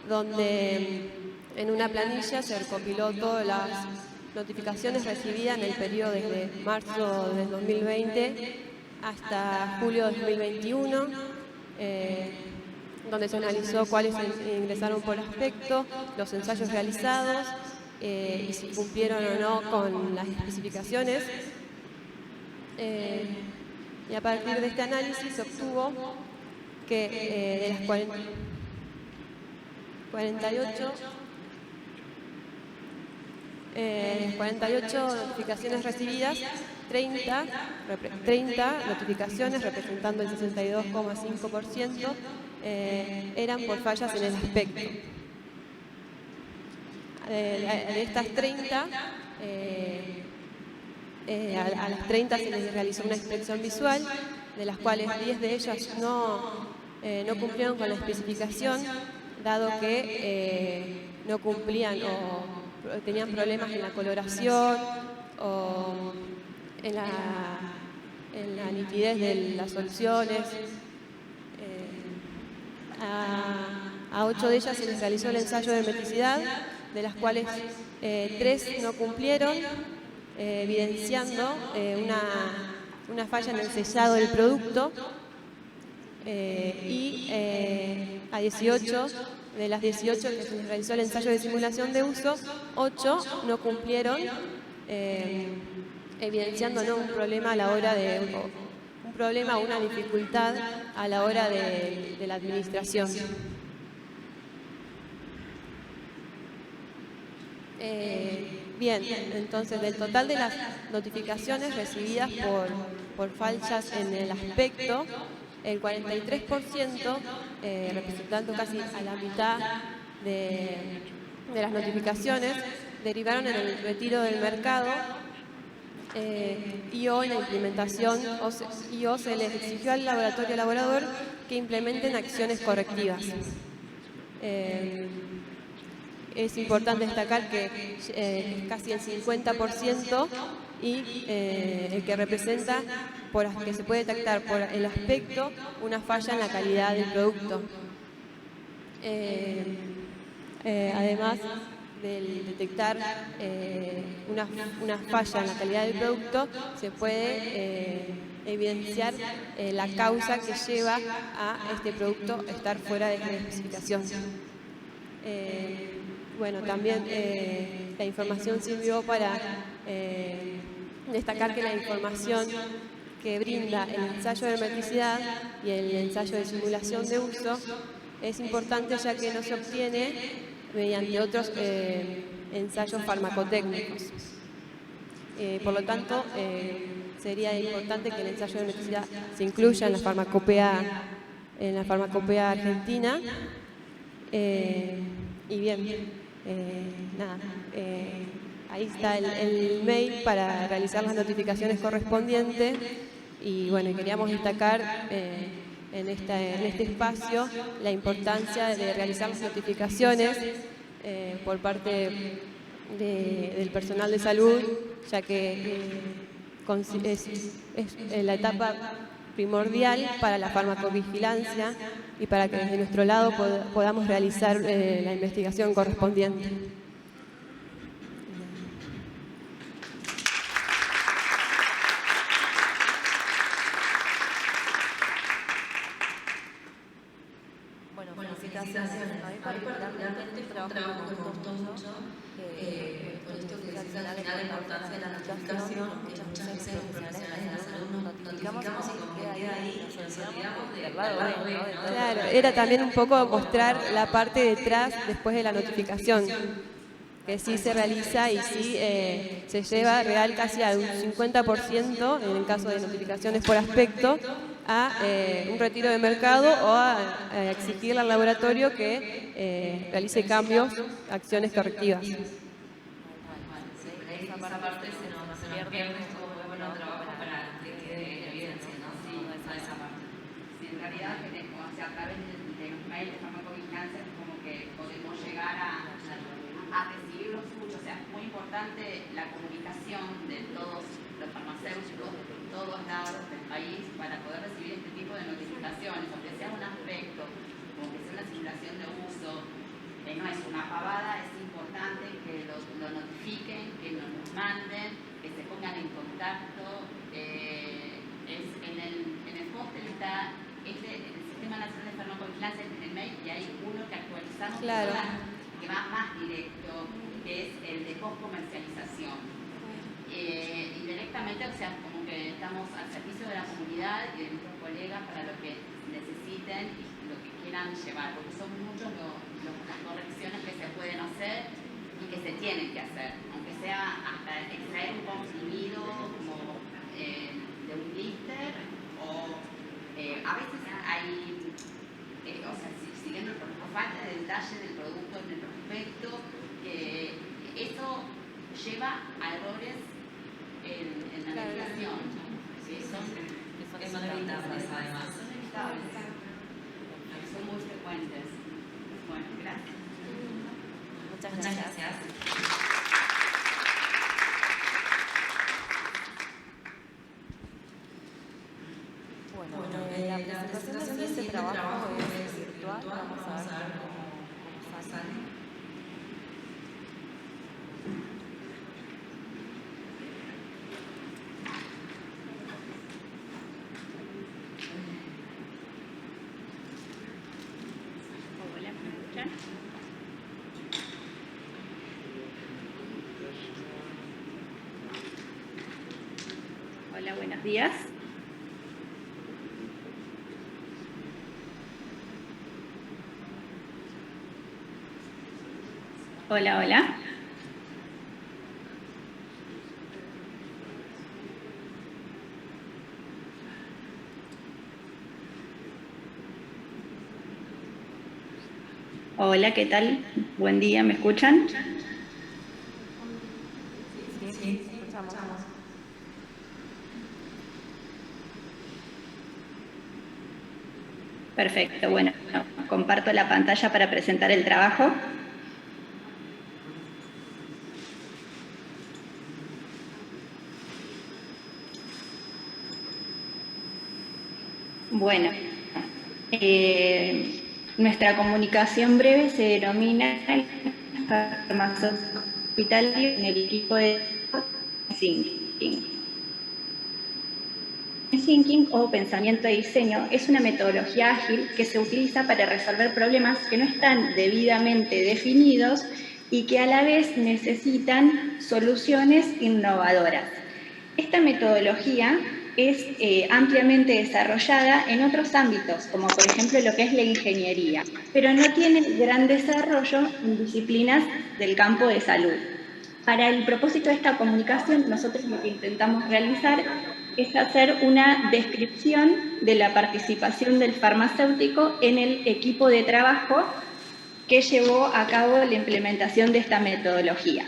donde en una planilla se recopiló todas las notificaciones recibidas en el periodo desde marzo del 2020 hasta julio de 2021, donde se analizó cuáles ingresaron por aspecto, los ensayos realizados y si cumplieron o no con las especificaciones. Y a partir de este análisis se obtuvo que de las 48 notificaciones recibidas, 30 notificaciones, representando el 62,5%, eran por fallas en el aspecto. De estas 30, a las 30 se les realizó una inspección visual, de las cuales 10 de ellas no cumplieron con la especificación, dado que no cumplían o tenían problemas en la coloración o en la nitidez de las soluciones. A 8 de ellas se les realizó el ensayo de hermeticidad, de las cuales 3 no cumplieron, evidenciando una falla en el sellado del producto. Y a 18 de las 18 que se les realizó el ensayo de simulación de uso, 8 no cumplieron, evidenciando un problema a la hora de una dificultad a la hora de la administración. Bien, entonces del total de las notificaciones recibidas por fallas en el aspecto, el 43%, representando casi a la mitad de las notificaciones, derivaron en el retiro del mercado y o en la implementación, o se les exigió al laboratorio elaborador que implementen acciones correctivas. Es importante destacar que es casi el 50% y el que representa que se puede detectar por el aspecto una falla en la calidad del producto. Además de detectar una falla en la calidad del producto, se puede evidenciar la causa que lleva a este producto estar fuera de la especificación. Bueno, también la información sirvió para destacar que la información que brinda el ensayo de hermeticidad y el ensayo de simulación de uso es importante, ya que no se obtiene mediante otros ensayos farmacotécnicos. Por lo tanto, sería importante que el ensayo de hermeticidad se incluya en la farmacopea argentina. Y bien, nada, ahí está el mail para realizar las notificaciones correspondientes. Y bueno, queríamos destacar en este espacio la importancia de realizar las notificaciones por parte del personal de salud, ya que es la etapa primordial para la farmacovigilancia y para que desde nuestro lado podamos realizar la investigación correspondiente. Felicitaciones. A mí particularmente fue un trabajo que me gustó mucho, por esto que decís al final la importancia de la notificación, que muchas veces los profesionales de la salud nos notificamos y como que queda ahí y nos olvidamos del lado B, ¿no? Claro, era también un poco mostrar la parte detrás después de la notificación, que sí se realiza y sí se lleva real casi a un 50% en el caso de notificaciones por aspecto, a un retiro de mercado o a exigirle al laboratorio que realice cambios, acciones correctivas. Esa parte se nos pierde como muy buen trabajo para que quede evidencia, ¿no? Sí, toda esa parte. Sí, en realidad, o sea, a través de los mails de farmacovigilancia es como que podemos llegar a recibir los escuchos. O sea, es muy importante la comunicación de todos los farmacéuticos de todos lados del país para poder recibir este tipo de notificaciones, aunque sea un aspecto, aunque sea una simulación de uso, no es una pavada, es importante que lo notifiquen, que nos manden, que se pongan en contacto. En el póster está el Sistema Nacional de Farmacovigilancia en el mail, y hay uno que actualizamos, claro, que va más directo, que es el de post-comercialización. Y directamente, o sea, como que estamos al servicio de la comunidad y de nuestros colegas para lo que necesiten y lo que quieran llevar, porque son muchos las correcciones que se pueden hacer y que se tienen que hacer, aunque sea hasta extraer un comprimido como de un blister, o a veces hay, o sea, siguiendo el producto, falta de detalle del producto en el prospecto, que eso lleva a errores en la navegación. ¿Sí? Son evitables, además. Son evitables. Son muy frecuentes. Bueno, gracias. Muchas gracias. Bueno, la presentación de este trabajo es virtual. Vamos a ver cómo Hola, buenos días. Hola, hola. Hola, ¿qué tal? Buen día, ¿me escuchan? Sí, escuchamos. Perfecto, bueno, comparto la pantalla para presentar el trabajo. Bueno, nuestra comunicación breve se denomina farmacéutico hospitalario en el equipo de Thinking. Thinking o pensamiento de diseño es una metodología ágil que se utiliza para resolver problemas que no están debidamente definidos y que a la vez necesitan soluciones innovadoras. Esta metodología es ampliamente desarrollada en otros ámbitos, como por ejemplo lo que es la ingeniería, pero no tiene gran desarrollo en disciplinas del campo de salud. Para el propósito de esta comunicación, nosotros lo que intentamos realizar es hacer una descripción de la participación del farmacéutico en el equipo de trabajo que llevó a cabo la implementación de esta metodología.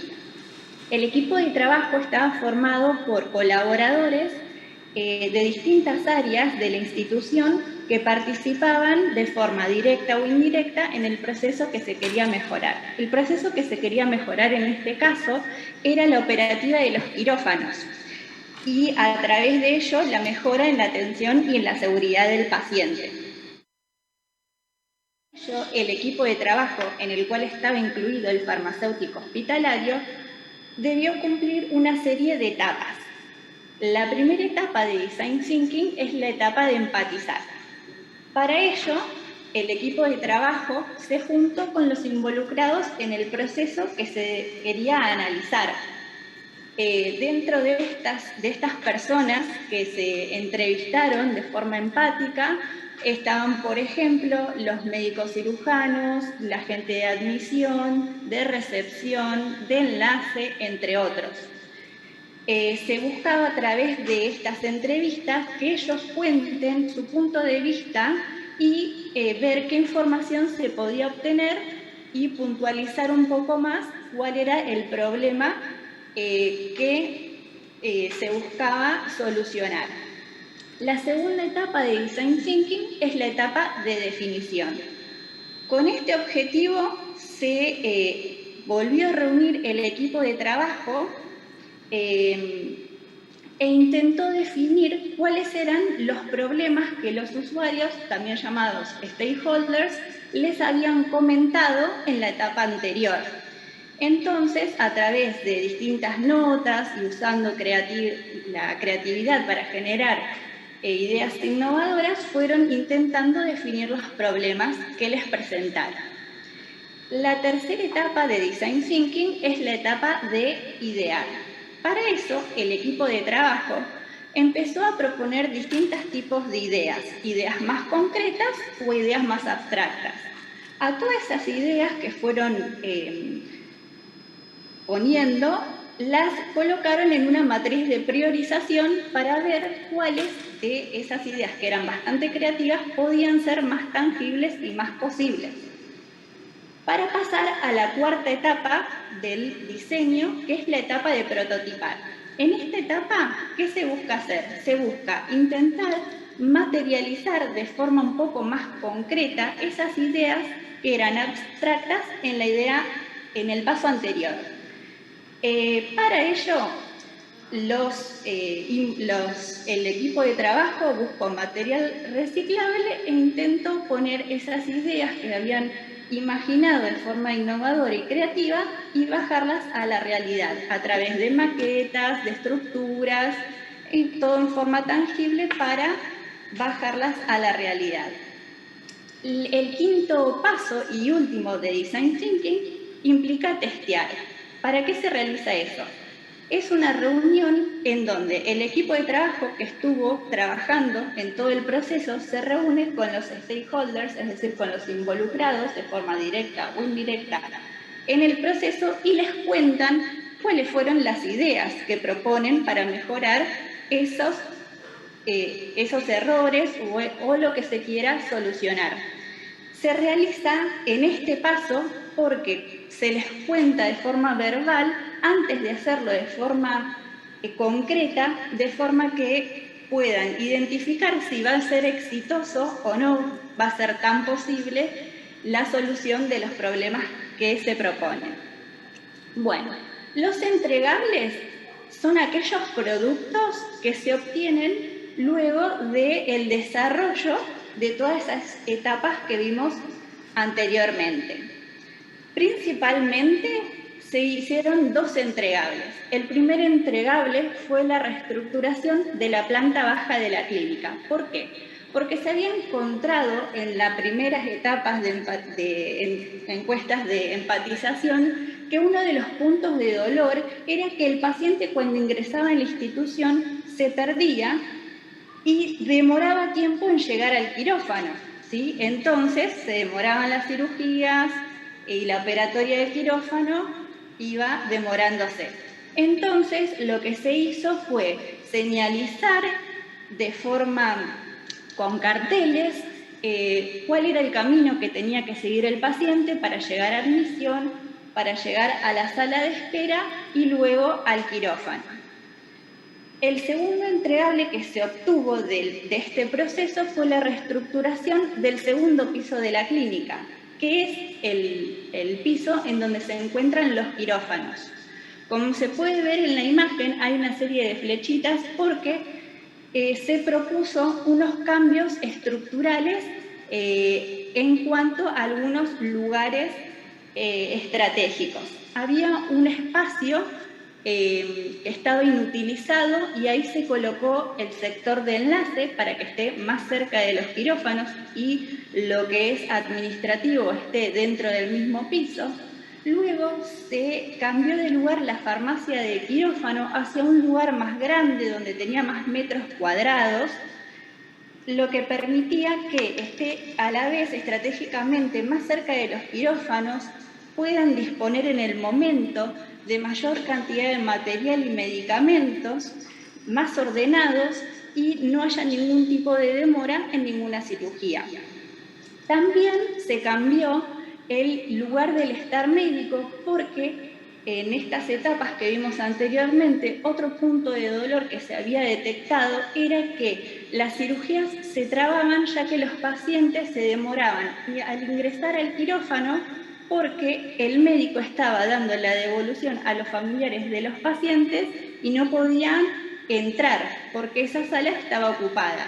El equipo de trabajo estaba formado por colaboradores de distintas áreas de la institución que participaban de forma directa o indirecta en el proceso que se quería mejorar. El proceso que se quería mejorar en este caso era la operativa de los quirófanos y a través de ello la mejora en la atención y en la seguridad del paciente. El equipo de trabajo en el cual estaba incluido el farmacéutico hospitalario debió cumplir una serie de etapas. La primera etapa de Design Thinking es la etapa de empatizar. Para ello, el equipo de trabajo se juntó con los involucrados en el proceso que se quería analizar. Dentro de estas personas que se entrevistaron de forma empática, estaban, por ejemplo, los médicos cirujanos, la gente de admisión, de recepción, de enlace, entre otros. Se buscaba a través de estas entrevistas que ellos cuenten su punto de vista y ver qué información se podía obtener y puntualizar un poco más cuál era el problema que se buscaba solucionar. La segunda etapa de Design Thinking es la etapa de definición. Con este objetivo se volvió a reunir el equipo de trabajo e intentó definir cuáles eran los problemas que los usuarios, también llamados stakeholders, les habían comentado en la etapa anterior. Entonces, a través de distintas notas y usando la creatividad para generar ideas innovadoras, fueron intentando definir los problemas que les presentaron. La tercera etapa de Design Thinking es la etapa de idear. Para eso, el equipo de trabajo empezó a proponer distintos tipos de ideas más concretas o ideas más abstractas. A todas esas ideas que fueron poniendo, las colocaron en una matriz de priorización para ver cuáles de esas ideas que eran bastante creativas podían ser más tangibles y más posibles. Para pasar a la cuarta etapa del diseño, que es la etapa de prototipar. En esta etapa, ¿qué se busca hacer? Se busca intentar materializar de forma un poco más concreta esas ideas que eran abstractas en el paso anterior. Para ello, el equipo de trabajo buscó material reciclable e intentó poner esas ideas que habían imaginado de forma innovadora y creativa y bajarlas a la realidad a través de maquetas, de estructuras y todo en forma tangible para bajarlas a la realidad. El quinto paso y último de Design Thinking implica testear. ¿Para qué se realiza eso? es una reunión en donde el equipo de trabajo que estuvo trabajando en todo el proceso se reúne con los stakeholders, es decir, con los involucrados de forma directa o indirecta en el proceso, y les cuentan cuáles fueron las ideas que proponen para mejorar esos errores o lo que se quiera solucionar. Se realiza en este paso porque se les cuenta de forma verbal antes de hacerlo de forma concreta, de forma que puedan identificar si va a ser exitoso o no va a ser tan posible la solución de los problemas que se proponen. Bueno, los entregables son aquellos productos que se obtienen luego del desarrollo de todas esas etapas que vimos anteriormente. Principalmente se hicieron 2 entregables. El primer entregable fue la reestructuración de la planta baja de la clínica. ¿Por qué? Porque se había encontrado en las primeras etapas de encuestas de empatización que uno de los puntos de dolor era que el paciente cuando ingresaba en la institución se perdía y demoraba tiempo en llegar al quirófano, ¿sí? Entonces se demoraban las cirugías y la operatoria del quirófano iba demorándose. Entonces lo que se hizo fue señalizar de forma con carteles cuál era el camino que tenía que seguir el paciente para llegar a admisión, para llegar a la sala de espera y luego al quirófano. El segundo entregable que se obtuvo de este proceso fue la reestructuración del segundo piso de la clínica, que es el piso en donde se encuentran los quirófanos. Como se puede ver en la imagen, hay una serie de flechitas porque se propuso unos cambios estructurales en cuanto a algunos lugares estratégicos. Había un espacio que estaba inutilizado y ahí se colocó el sector de enlace para que esté más cerca de los quirófanos y lo que es administrativo esté dentro del mismo piso. Luego se cambió de lugar la farmacia de quirófano hacia un lugar más grande donde tenía más metros cuadrados, lo que permitía que esté a la vez estratégicamente más cerca de los quirófanos, puedan disponer en el momento de mayor cantidad de material y medicamentos, más ordenados y no haya ningún tipo de demora en ninguna cirugía. También se cambió el lugar del estar médico porque en estas etapas que vimos anteriormente, otro punto de dolor que se había detectado era que las cirugías se trababan ya que los pacientes se demoraban al ingresar al quirófano porque el médico estaba dando la devolución a los familiares de los pacientes y no podían entrar porque esa sala estaba ocupada.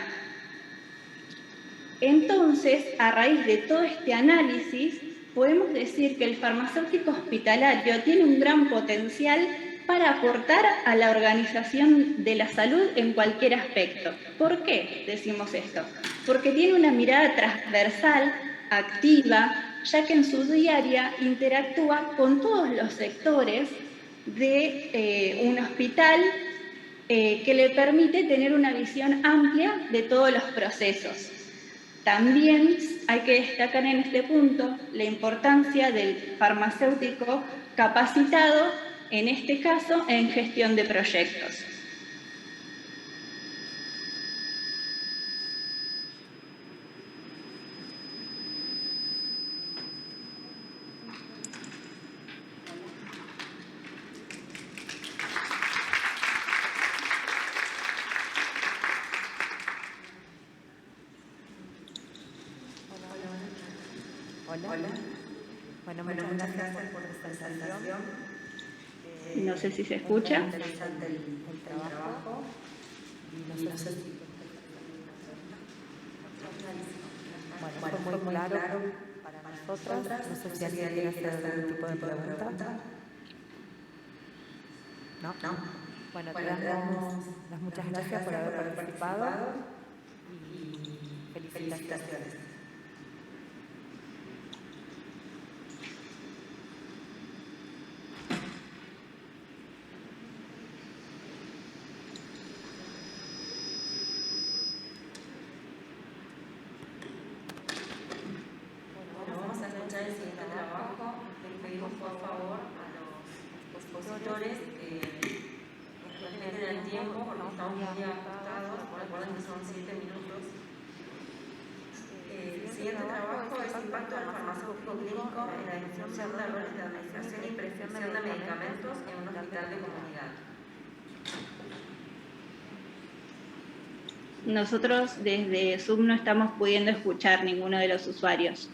Entonces, a raíz de todo este análisis, podemos decir que el farmacéutico hospitalario tiene un gran potencial para aportar a la organización de la salud en cualquier aspecto. ¿Por qué decimos esto? Porque tiene una mirada transversal, activa, ya que en su diaria interactúa con todos los sectores de un hospital que le permite tener una visión amplia de todos los procesos. También hay que destacar en este punto la importancia del farmacéutico capacitado, en este caso, en gestión de proyectos. Hola. Bueno, muchas gracias por esta presentación. No sé si se escucha. Muy interesante el trabajo. Y no sé si... Bueno, fue muy claro para nosotras. No sé si alguien quiere hacer algún tipo de pregunta. ¿No? Bueno, te damos las muchas gracias por haber participado y felicitaciones. sectores respeten el tiempo porque estamos muy ajustados. Recuerden que son 7 minutos. El siguiente trabajo es impacto del farmacéutico clínico en la difusión de errores de administración y prescripción de medicamentos en un hospital de comunidad. Nosotros desde Zoom no estamos pudiendo escuchar ninguno de los usuarios.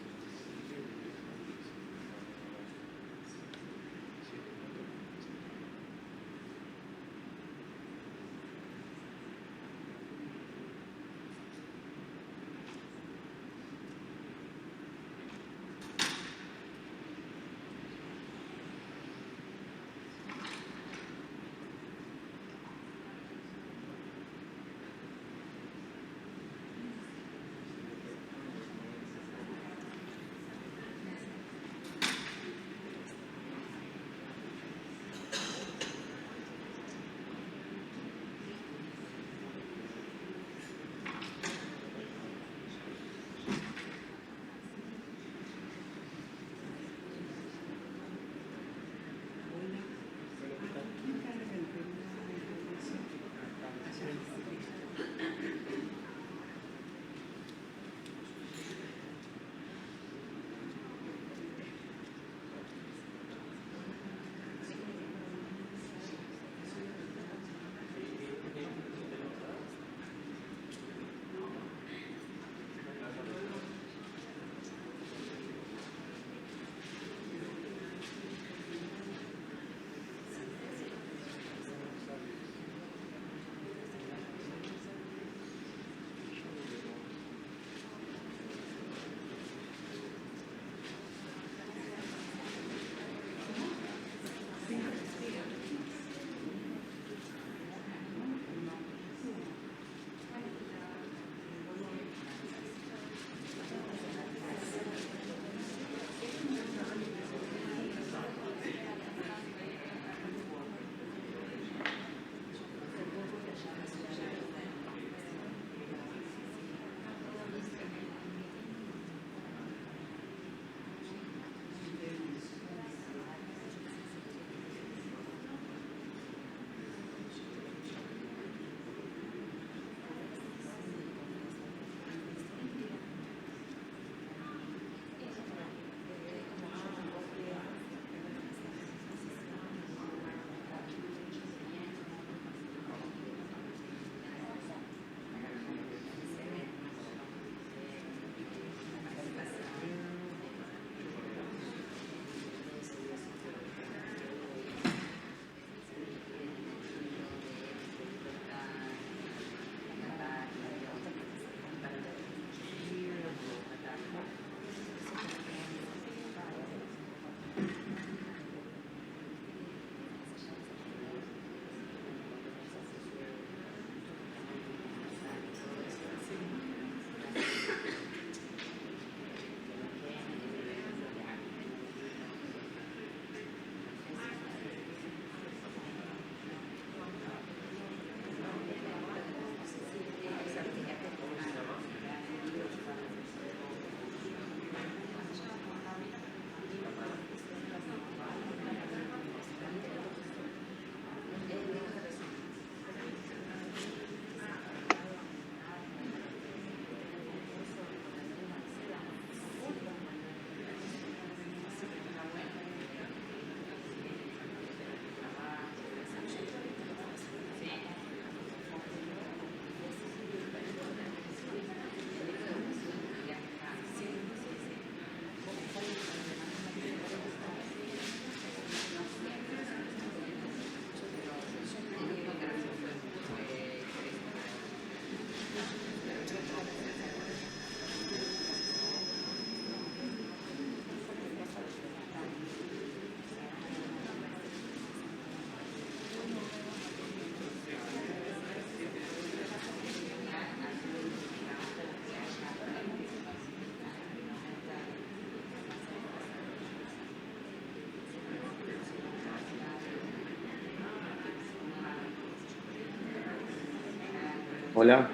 Hola.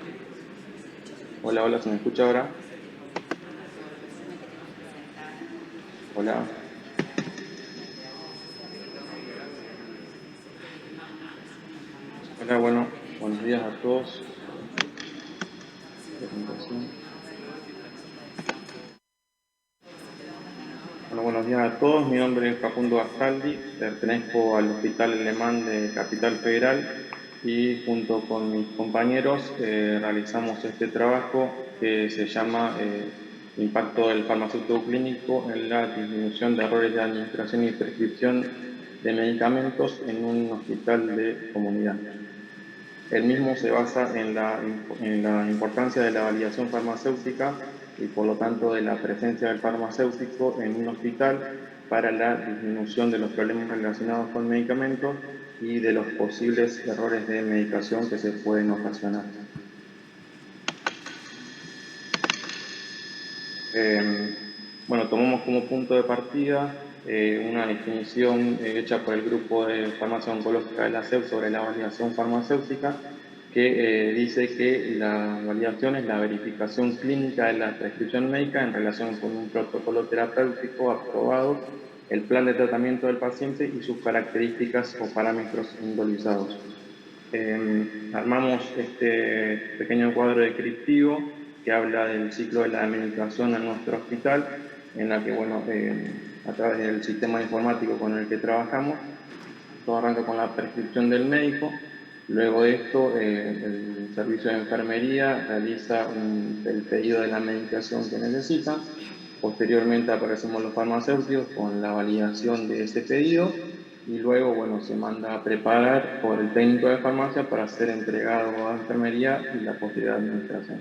Hola, hola, ¿se me escucha ahora? Hola. Hola, bueno, buenos días a todos. Bueno, buenos días a todos. Mi nombre es Facundo Gastaldi, pertenezco al Hospital Alemán de Capital Federal y junto con mis compañeros realizamos este trabajo que se llama Impacto del farmacéutico clínico en la disminución de errores de administración y prescripción de medicamentos en un hospital de comunidad. El mismo se basa en la importancia de la validación farmacéutica y por lo tanto de la presencia del farmacéutico en un hospital para la disminución de los problemas relacionados con medicamentos y de los posibles errores de medicación que se pueden ocasionar. Bueno, tomamos como punto de partida una definición hecha por el Grupo de Farmacia Oncológica de la SEP sobre la validación farmacéutica, que dice que la validación es la verificación clínica de la prescripción médica en relación con un protocolo terapéutico aprobado, el plan de tratamiento del paciente y sus características o parámetros individualizados. Armamos este pequeño cuadro descriptivo que habla del ciclo de la administración en nuestro hospital, en la que, bueno, a través del sistema informático con el que trabajamos, todo arranca con la prescripción del médico. Luego de esto, el servicio de enfermería realiza el pedido de la medicación que necesita. Posteriormente aparecemos los farmacéuticos con la validación de ese pedido y luego, bueno, se manda a preparar por el técnico de farmacia para ser entregado a enfermería y la posterior administración.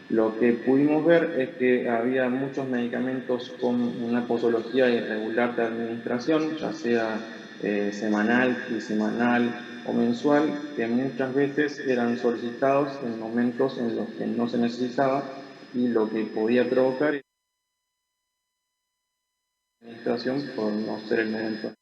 Lo que pudimos ver es que había muchos medicamentos con una posología irregular de administración, ya sea semanal, bisemanal o mensual, que muchas veces eran solicitados en momentos en los que no se necesitaba y lo que podía provocar administración por no ser el momento.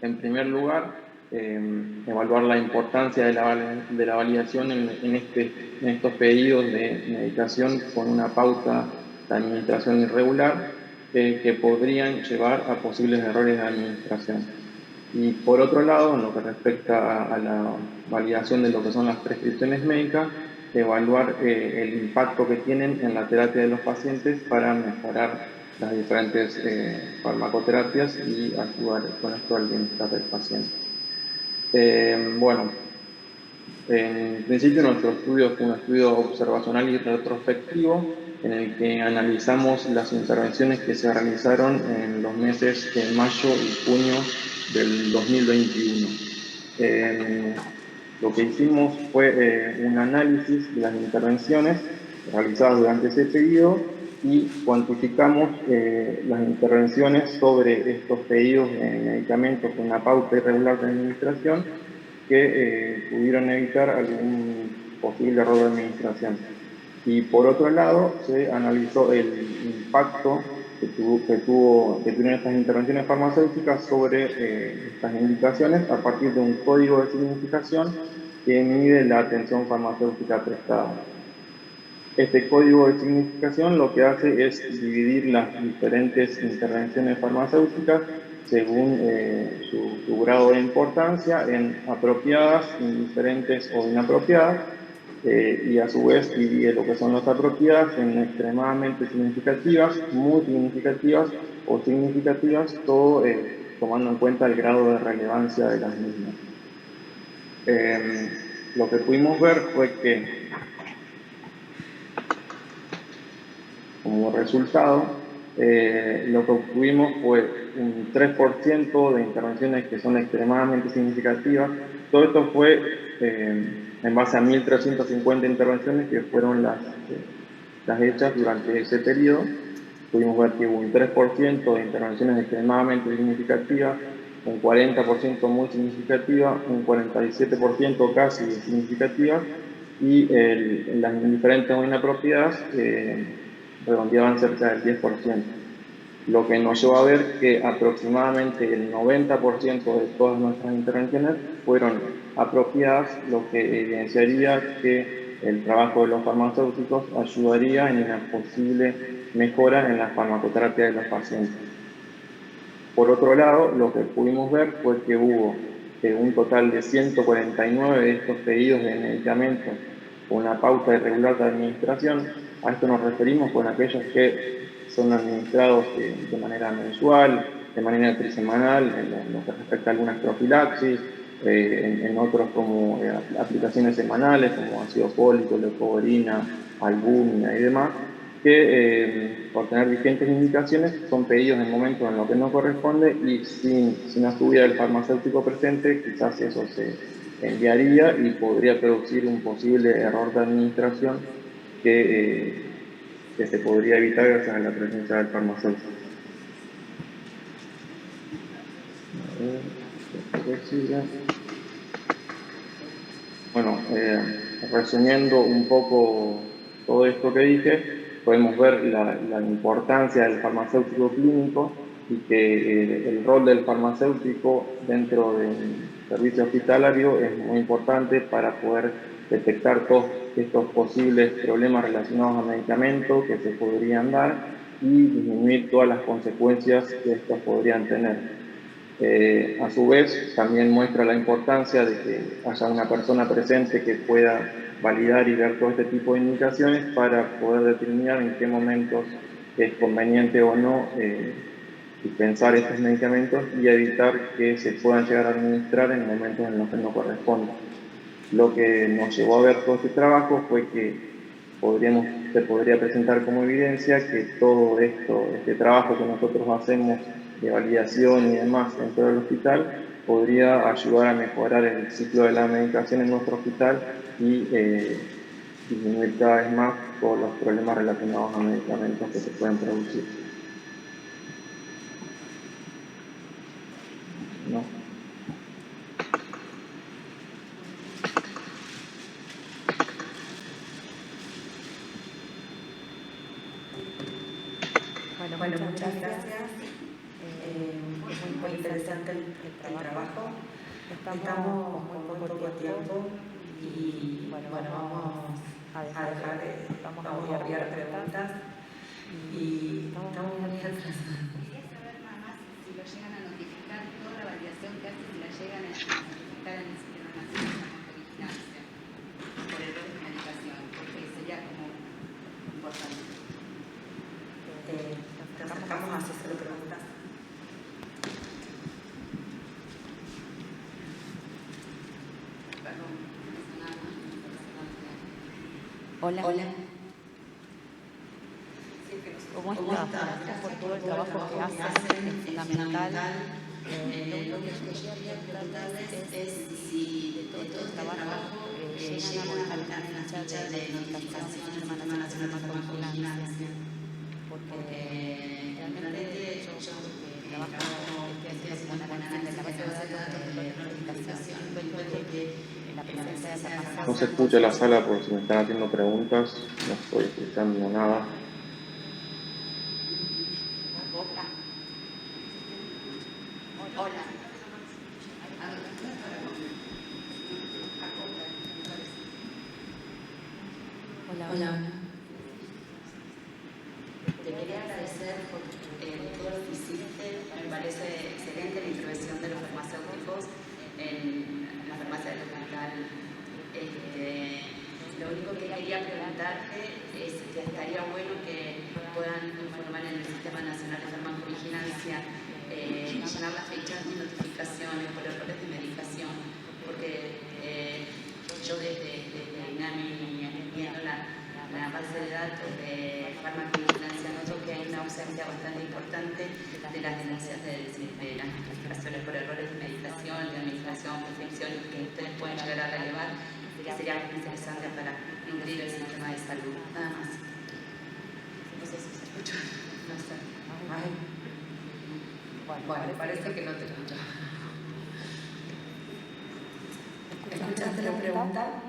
En primer lugar, evaluar la importancia de la validación en estos pedidos de medicación con una pauta de administración irregular que podrían llevar a posibles errores de administración. Y por otro lado, en lo que respecta a la validación de lo que son las prescripciones médicas, evaluar el impacto que tienen en la terapia de los pacientes para mejorar las diferentes farmacoterapias y ayudar con esto al bienestar del paciente. Bueno, en principio nuestro estudio fue un estudio observacional y retrospectivo en el que analizamos las intervenciones que se realizaron en los meses de mayo y junio del 2021. Lo que hicimos fue un análisis de las intervenciones realizadas durante ese periodo y cuantificamos las intervenciones sobre estos pedidos de medicamentos con una pauta irregular de administración que pudieron evitar algún posible error de administración. Y por otro lado, se analizó el impacto que tuvieron estas intervenciones farmacéuticas sobre estas indicaciones a partir de un código de significación que mide la atención farmacéutica prestada. Este código de significación lo que hace es dividir las diferentes intervenciones farmacéuticas según su grado de importancia en apropiadas, indiferentes o inapropiadas, y a su vez divide lo que son las apropiadas en extremadamente significativas, muy significativas o significativas, todo tomando en cuenta el grado de relevancia de las mismas. Lo que pudimos ver fue que como resultado, lo que obtuvimos fue un 3% de intervenciones que son extremadamente significativas. Todo esto fue en base a 1.350 intervenciones que fueron las hechas durante ese periodo. Pudimos ver que hubo un 3% de intervenciones extremadamente significativas, un 40% muy significativa, un 47% casi significativa y las indiferentes o inapropiadas redondeaban cerca del 10%, lo que nos llevó a ver que aproximadamente el 90% de todas nuestras intervenciones fueron apropiadas, lo que evidenciaría que el trabajo de los farmacéuticos ayudaría en una posible mejora en la farmacoterapia de los pacientes. Por otro lado, lo que pudimos ver fue que hubo un total de 149 de estos pedidos de medicamentos con una pauta irregular de administración. A esto nos referimos con aquellos que son administrados de manera mensual, de manera trisemanal, en lo que respecta a algunas profilaxis, en otros como aplicaciones semanales, como ácido fólico, leucovorina, albúmina y demás, que por tener vigentes indicaciones son pedidos en momentos en los que no corresponde y si no estuviera el farmacéutico presente, quizás eso se enviaría y podría producir un posible error de administración que se podría evitar gracias a la presencia del farmacéutico. Bueno, resumiendo un poco todo esto que dije, podemos ver la importancia del farmacéutico clínico y que el rol del farmacéutico dentro del servicio hospitalario es muy importante para poder detectar todos estos posibles problemas relacionados a medicamentos que se podrían dar y disminuir todas las consecuencias que estos podrían tener. A su vez, también muestra la importancia de que haya una persona presente que pueda validar y ver todo este tipo de indicaciones para poder determinar en qué momentos es conveniente o no dispensar estos medicamentos y evitar que se puedan llegar a administrar en momentos en los que no corresponde. Lo que nos llevó a ver todo este trabajo fue que se podría presentar como evidencia que todo este trabajo que nosotros hacemos de validación y demás dentro del hospital podría ayudar a mejorar el ciclo de la medicación en nuestro hospital y disminuir cada vez más todos los problemas relacionados a medicamentos que se pueden producir. ¿No? Bueno, muchas gracias. Es muy interesante el trabajo. Estamos con muy poco tiempo y bueno, vamos a enviar preguntas y estamos muy atrasados. Quería saber nada más si lo llegan a notificar, toda la validación que hacen, si la llegan a notificar en el Sistema Nacional de Farmacovigilancia por errores de medicación, porque sería como importante. Te acercamos a hacer preguntas. Hola. Hola. ¿Cómo estás? Gracias por todo el trabajo que hacen, es fundamental. Lo único que yo quería preguntarles es si de todo este trabajo llegan a la fecha de notificación del Sistema Nacional de Farmacovigilancia. Porque realmente yo trabajo haciendo un análisis de la base de datos de notificación. Encuentro que la presencia de farmacéuticos... No se escucha la sala porque si me están haciendo preguntas, no estoy escuchando nada. Hola. Hola. Te quería agradecer por todo lo que hiciste. Me parece excelente la intervención de los farmacéuticos en la farmacia del hospital. Lo único que quería preguntarte es que estaría bueno que puedan informar en el Sistema Nacional de Farmacovigilancia, llenar las fechas de notificaciones por errores de medicación, porque yo desde INAMI viendo la base de datos de farmacovigilancia noto que hay una ausencia bastante importante de las denuncias de las notificaciones por errores de medicación, de administración, prescripción, que ustedes pueden llegar a relevar, que sería muy interesante para nutrir el sistema de salud. Nada más. No sé si se escucha. No sé. Ay. Bueno, parece que no te escucho. ¿Escuchaste la pregunta?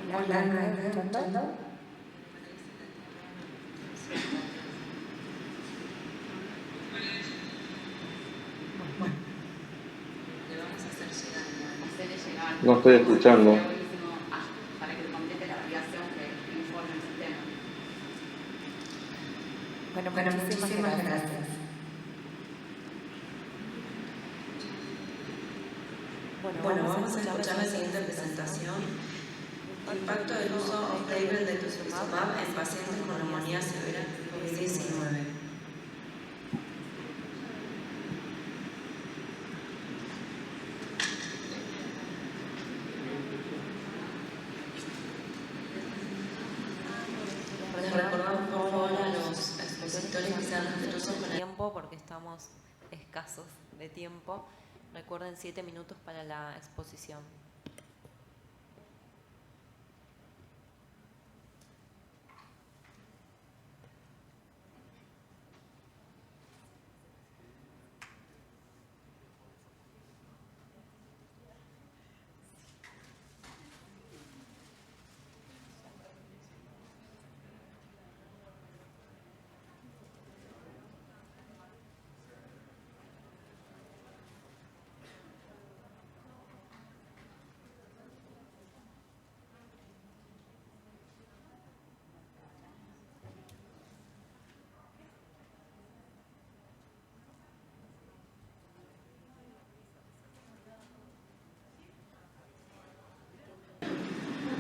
Hola, ¿me estás escuchando? Bueno, le vamos a hacer llegar. No estoy escuchando. Para que complete la variación que informa el sistema. Bueno, muchísimas gracias. Bueno, vamos a escuchar la siguiente presentación. Impacto del uso off-label de tocilizumab en pacientes con neumonía severa COVID-19. Recordamos por favor a los expositores que sean respetuosos con el tiempo porque estamos escasos de tiempo. Recuerden 7 minutos para la exposición.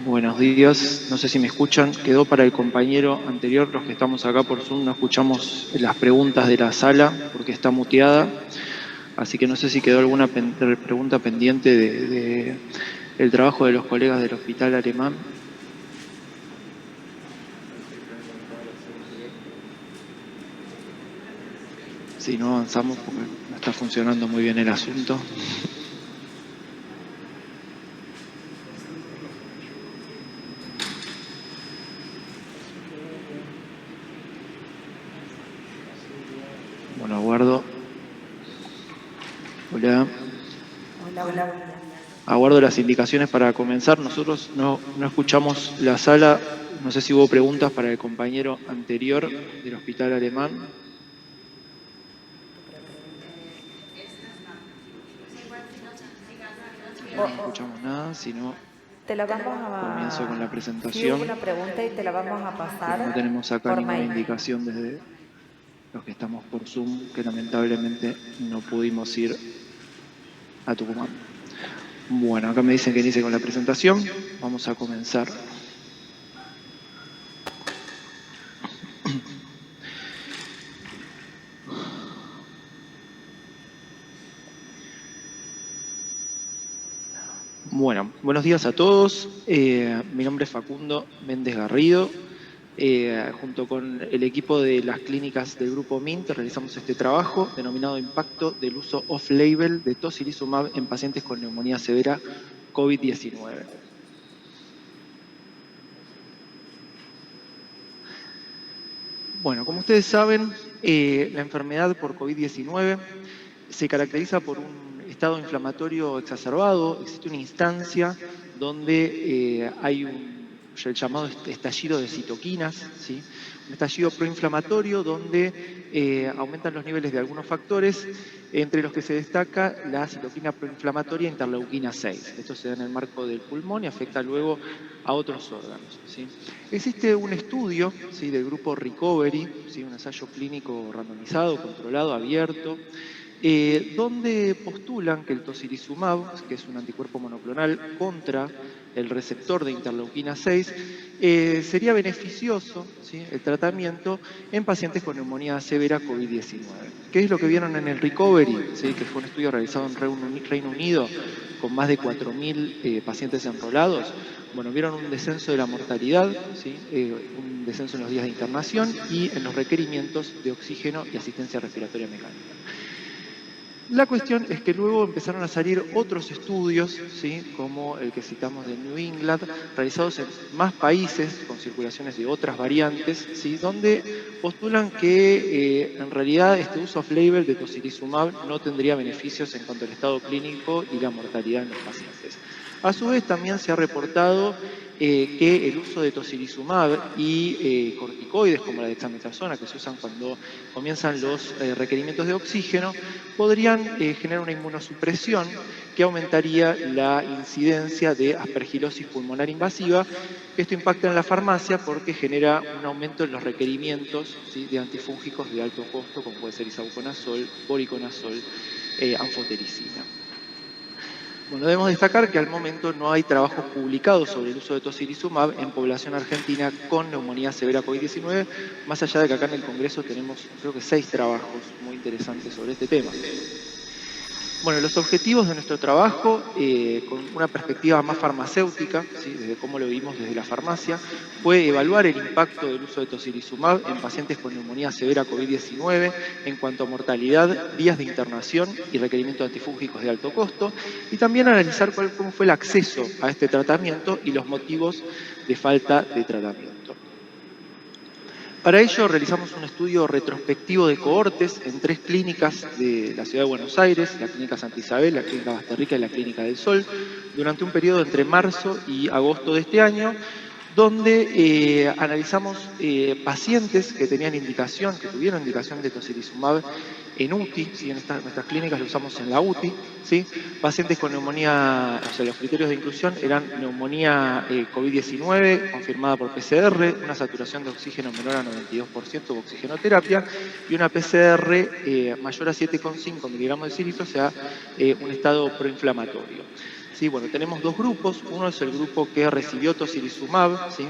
Buenos días, no sé si me escuchan. Quedó para el compañero anterior, los que estamos acá por Zoom no escuchamos las preguntas de la sala porque está muteada. Así que no sé si quedó alguna pregunta pendiente del trabajo de los colegas del Hospital Alemán. Si no avanzamos porque no está funcionando muy bien el asunto. Bueno, aguardo. Hola. Hola. Aguardo las indicaciones para comenzar. Nosotros no escuchamos la sala. No sé si hubo preguntas para el compañero anterior del Hospital Alemán. No escuchamos nada, si no Te la vamos a... comienzo con la presentación. Sí, hubo una pregunta y te la vamos a pasar. No tenemos acá por ninguna mail. indicación desde los que estamos por Zoom, que lamentablemente no pudimos ir a Tucumán. Bueno, acá me dicen que inicie con la presentación. Vamos a comenzar. Bueno, buenos días a todos. Mi nombre es Facundo Méndez Garrido. Junto con el equipo de las clínicas del Grupo MINT realizamos este trabajo denominado Impacto del uso off-label de tocilizumab en pacientes con neumonía severa COVID-19. Bueno, como ustedes saben, la enfermedad por COVID-19 se caracteriza por un estado inflamatorio exacerbado. Existe una instancia donde hay el llamado estallido de citoquinas, ¿sí? Un estallido proinflamatorio donde aumentan los niveles de algunos factores, entre los que se destaca la citoquina proinflamatoria interleuquina 6. Esto se da en el marco del pulmón y afecta luego a otros órganos, ¿sí? Existe un estudio, ¿sí?, del grupo Recovery, ¿sí?, un ensayo clínico randomizado, controlado, abierto, donde postulan que el tocilizumab, que es un anticuerpo monoclonal contra el receptor de interleuquina 6, sería beneficioso, ¿sí?, el tratamiento en pacientes con neumonía severa COVID-19. ¿Qué es lo que vieron en el Recovery? ¿Sí?, que fue un estudio realizado en Reino Unido con más de 4.000 pacientes enrolados. Bueno, vieron un descenso de la mortalidad, ¿sí?, un descenso en los días de internación y en los requerimientos de oxígeno y asistencia respiratoria mecánica. La cuestión es que luego empezaron a salir otros estudios, ¿sí?, como el que citamos de New England, realizados en más países con circulaciones de otras variantes, ¿sí?, donde postulan que en realidad este uso off-label de tocilizumab no tendría beneficios en cuanto al estado clínico y la mortalidad en los pacientes. A su vez también se ha reportado que el uso de tocilizumab y corticoides como la dexametasona, que se usan cuando comienzan los requerimientos de oxígeno, podrían generar una inmunosupresión que aumentaría la incidencia de aspergilosis pulmonar invasiva. Esto impacta en la farmacia porque genera un aumento en los requerimientos, ¿sí?, de antifúngicos de alto costo, como puede ser isavuconazol, voriconazol, anfotericina. Bueno, debemos destacar que al momento no hay trabajos publicados sobre el uso de tocilizumab en población argentina con neumonía severa COVID-19, más allá de que acá en el Congreso tenemos, creo que 6 trabajos muy interesantes sobre este tema. Bueno, los objetivos de nuestro trabajo, con una perspectiva más farmacéutica, ¿sí?, desde cómo lo vimos desde la farmacia, fue evaluar el impacto del uso de tocilizumab en pacientes con neumonía severa COVID-19 en cuanto a mortalidad, días de internación y requerimiento de antifúngicos de alto costo, y también analizar cómo fue el acceso a este tratamiento y los motivos de falta de tratamiento. Para ello realizamos un estudio retrospectivo de cohortes en 3 clínicas de la ciudad de Buenos Aires, la Clínica Santa Isabel, la Clínica Basterrica y la Clínica del Sol, durante un periodo entre marzo y agosto de este año, donde analizamos pacientes que tenían indicación, que tuvieron indicación de tocilizumab en UTI, ¿sí? Nuestras clínicas lo usamos en la UTI, ¿sí? Pacientes con neumonía, o sea, los criterios de inclusión eran neumonía COVID-19 confirmada por PCR, una saturación de oxígeno menor a 92% o oxigenoterapia, y una PCR mayor a 7,5 miligramos de cilitro, o sea, un estado proinflamatorio. Sí, bueno, tenemos 2 grupos. Uno es el grupo que recibió tocilizumab, ¿sí?,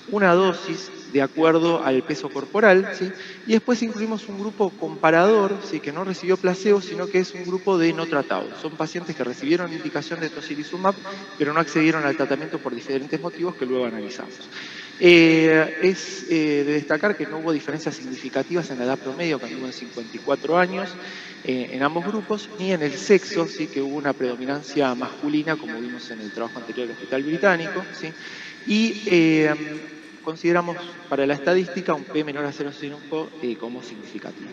una dosis de acuerdo al peso corporal, ¿sí?, y después incluimos un grupo comparador, ¿sí?, que no recibió placebo, sino que es un grupo de no tratados. Son pacientes que recibieron indicación de tocilizumab, pero no accedieron al tratamiento por diferentes motivos que luego analizamos. Es de destacar que no hubo diferencias significativas en la edad promedio, que anduvo en 54 años, en ambos grupos, ni en el sexo, ¿sí?, que hubo una predominancia masculina, como vimos en el trabajo anterior del Hospital Británico, ¿sí?, y consideramos para la estadística un P menor a 0,5 como significativo.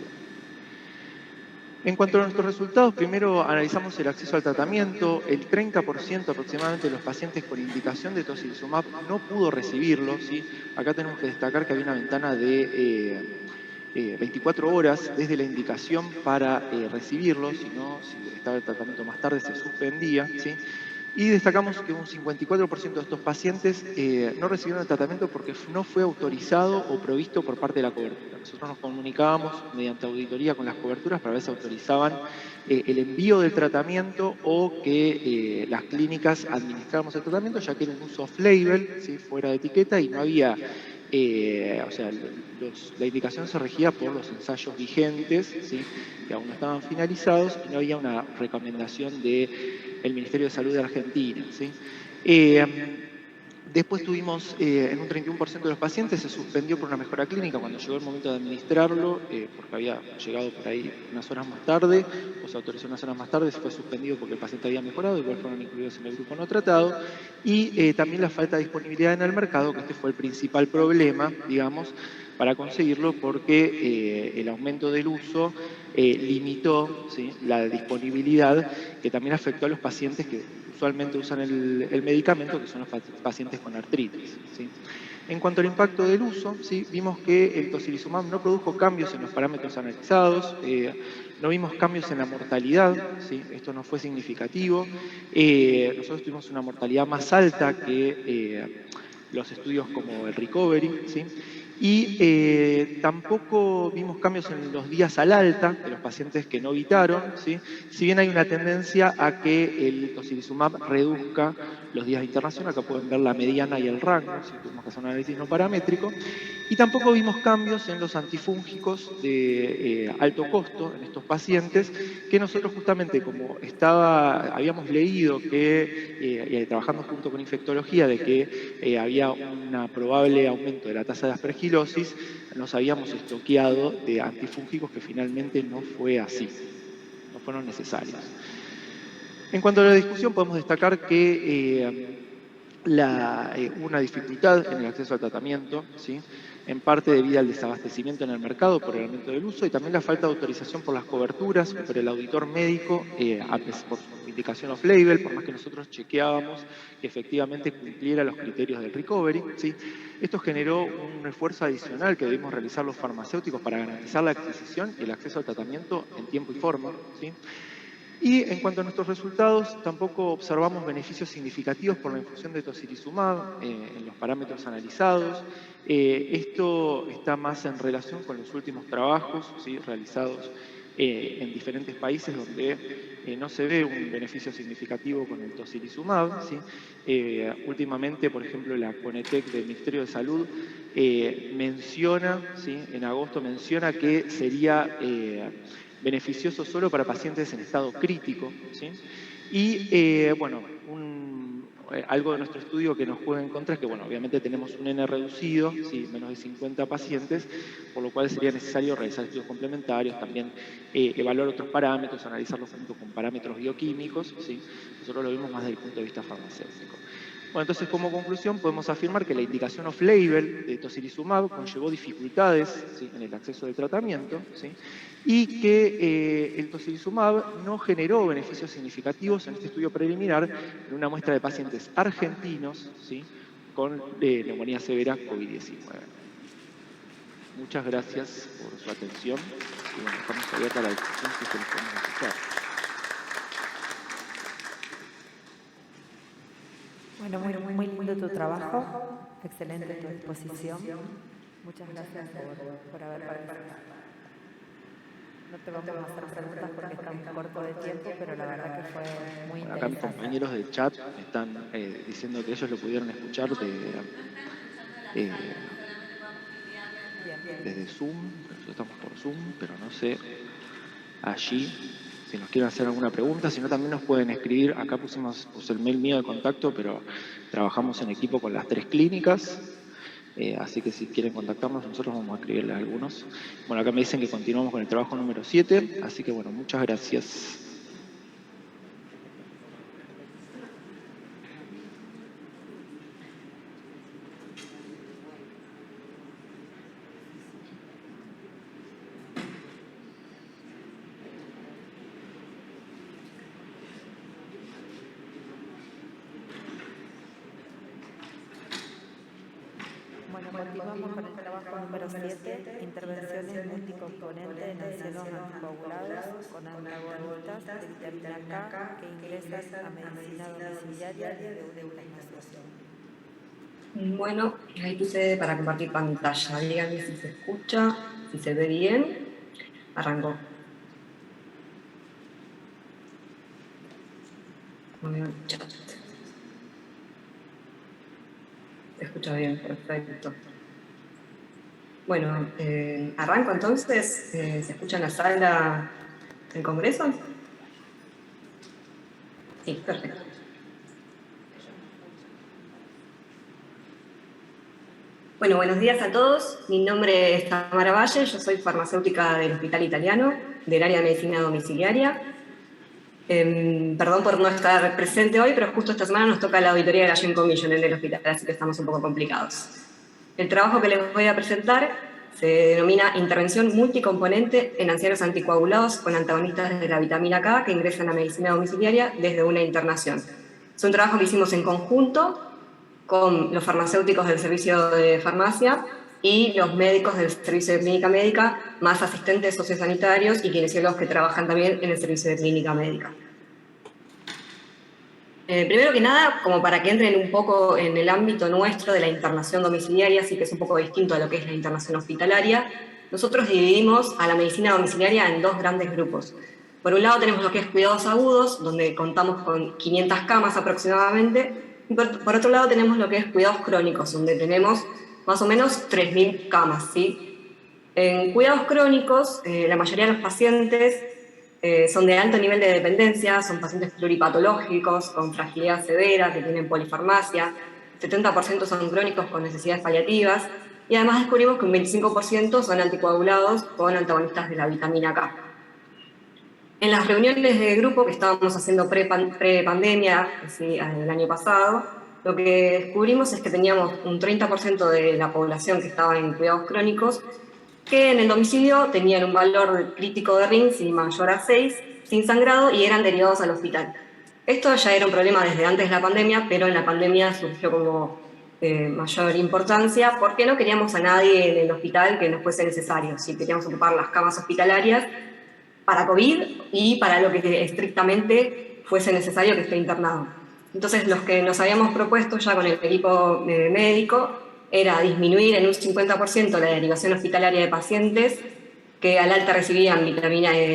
En cuanto a nuestros resultados, primero analizamos el acceso al tratamiento. El 30% aproximadamente de los pacientes con indicación de tocilizumab no pudo recibirlo, ¿sí? Acá tenemos que destacar que había una ventana de 24 horas desde la indicación para recibirlo, si estaba el tratamiento más tarde se suspendía, ¿sí? Y destacamos que un 54% de estos pacientes no recibieron el tratamiento porque no fue autorizado o provisto por parte de la cobertura. Nosotros nos comunicábamos mediante auditoría con las coberturas para ver si autorizaban el envío del tratamiento o que las clínicas administráramos el tratamiento, ya que era un uso off-label, ¿sí?, fuera de etiqueta, y no había... o sea, la indicación se regía por los ensayos vigentes, ¿sí?, que aún no estaban finalizados, y no había una recomendación del Ministerio de Salud de Argentina, ¿sí? Después tuvimos, en un 31% de los pacientes se suspendió por una mejora clínica cuando llegó el momento de administrarlo, porque había llegado por ahí unas horas más tarde, o se autorizó unas horas más tarde, se fue suspendido porque el paciente había mejorado, igual fueron incluidos en el grupo no tratado, y también la falta de disponibilidad en el mercado, que este fue el principal problema, digamos, para conseguirlo, porque el aumento del uso limitó, ¿sí?, la disponibilidad, que también afectó a los pacientes que usualmente usan el medicamento, que son los pacientes con artritis, ¿sí? En cuanto al impacto del uso, ¿sí?, vimos que el tocilizumab no produjo cambios en los parámetros analizados, no vimos cambios en la mortalidad, ¿sí?, esto no fue significativo. Nosotros tuvimos una mortalidad más alta que los estudios como el Recovery, ¿sí?, y tampoco vimos cambios en los días al alta de los pacientes que no evitaron, ¿sí?, si bien hay una tendencia a que el tocilizumab reduzca los días de internación. Acá pueden ver la mediana y el rango, si tuvimos que hacer un análisis no paramétrico, y tampoco vimos cambios en los antifúngicos de alto costo en estos pacientes, que nosotros justamente como habíamos leído que, trabajando junto con infectología, de que había un probable aumento de la tasa de aspergilosis, nos habíamos estoqueado de antifúngicos, que finalmente no fue así, no fueron necesarios. En cuanto a la discusión, podemos destacar que una dificultad en el acceso al tratamiento, ¿sí? En parte debido al desabastecimiento en el mercado por el aumento del uso y también la falta de autorización por las coberturas por el auditor médico por su indicación off-label, por más que nosotros chequeábamos que efectivamente cumpliera los criterios del recovery, ¿sí? Esto generó un esfuerzo adicional que debimos realizar los farmacéuticos para garantizar la adquisición y el acceso al tratamiento en tiempo y forma, ¿sí? Y en cuanto a nuestros resultados, tampoco observamos beneficios significativos por la infusión de tocilizumab en los parámetros analizados. Esto está más en relación con los últimos trabajos, ¿sí? Realizados en diferentes países donde no se ve un beneficio significativo con el tocilizumab, ¿sí? Últimamente, por ejemplo, la CONETEC del Ministerio de Salud menciona, ¿sí? En agosto menciona que sería beneficioso solo para pacientes en estado crítico, ¿sí? Y bueno, algo de nuestro estudio que nos juega en contra es que, bueno, obviamente tenemos un N reducido, ¿sí? Menos de 50 pacientes, por lo cual sería necesario realizar estudios complementarios, también evaluar otros parámetros, analizarlos junto con parámetros bioquímicos, ¿sí? Nosotros lo vemos más desde el punto de vista farmacéutico. Bueno, entonces, como conclusión, podemos afirmar que la indicación off-label de tocilizumab conllevó dificultades, ¿sí? En el acceso del tratamiento, ¿sí? Y que el tocilizumab no generó beneficios significativos en este estudio preliminar en una muestra de pacientes argentinos, ¿sí? Con neumonía severa COVID-19. Muchas gracias por su atención y bueno, estamos abiertos a la discusión si ustedes podemos escuchar. Bueno, muy lindo tu trabajo, excelente tu exposición. Muchas gracias por haber participado. No te vamos a hacer preguntas porque estamos corto de tiempo, pero la verdad que fue muy interesante. Acá mis compañeros del chat están diciendo que ellos lo pudieron escuchar desde Zoom. Nosotros estamos por Zoom, pero no sé allí si nos quieren hacer alguna pregunta. Si no, también nos pueden escribir. Acá puse el mail mío de contacto, pero trabajamos en equipo con las 3 clínicas. Así que si quieren contactarnos, nosotros vamos a escribirles a algunos. Bueno, acá me dicen que continuamos con el trabajo número 7, así que bueno, muchas gracias. Bueno, continuamos con el trabajo número 7, intervenciones multicomponentes en ancianos anticoagulados con antagonistas de vitamina K que ingresan a medicina domiciliaria de una internación. Bueno, ahí puse para compartir pantalla. Díganme si se escucha, si se ve bien. Arrancó. Muy bien, chat. Se escucha bien, perfecto. Bueno, arranco entonces. ¿Se escucha en la sala del Congreso? Sí, perfecto. Bueno, buenos días a todos. Mi nombre es Tamara Valle, yo soy farmacéutica del Hospital Italiano, del área de medicina domiciliaria. Perdón por no estar presente hoy, pero justo esta semana nos toca la auditoría de la Joint Commission en el hospital, así que estamos un poco complicados. El trabajo que les voy a presentar se denomina Intervención multicomponente en ancianos anticoagulados con antagonistas de la vitamina K que ingresan a medicina domiciliaria desde una internación. Es un trabajo que hicimos en conjunto con los farmacéuticos del servicio de farmacia y los médicos del servicio de clínica médica, más asistentes sociosanitarios y kinesiólogos que trabajan también en el servicio de clínica médica. Primero que nada, como para que entren un poco en el ámbito nuestro de la internación domiciliaria, así que es un poco distinto a lo que es la internación hospitalaria, nosotros dividimos a la medicina domiciliaria en 2 grandes grupos. Por un lado tenemos lo que es cuidados agudos, donde contamos con 500 camas aproximadamente, y por otro lado tenemos lo que es cuidados crónicos, donde tenemos más o menos 3.000 camas, ¿sí? En cuidados crónicos, la mayoría de los pacientes son de alto nivel de dependencia, son pacientes pluripatológicos, con fragilidad severa, que tienen polifarmacia, 70% son crónicos con necesidades paliativas, y además descubrimos que un 25% son anticoagulados con antagonistas de la vitamina K. En las reuniones de grupo que estábamos haciendo pre-pandemia, ¿sí? El año pasado, lo que descubrimos es que teníamos un 30% de la población que estaba en cuidados crónicos que en el domicilio tenían un valor crítico de Ring mayor a 6, sin sangrado, y eran derivados al hospital. Esto ya era un problema desde antes de la pandemia, pero en la pandemia surgió como mayor importancia porque no queríamos a nadie en el hospital que no fuese necesario. ¿Sí? Queríamos ocupar las camas hospitalarias para COVID y para lo que estrictamente fuese necesario que esté internado. Entonces, los que nos habíamos propuesto ya con el equipo médico era disminuir en un 50% la derivación hospitalaria de pacientes que al alta recibían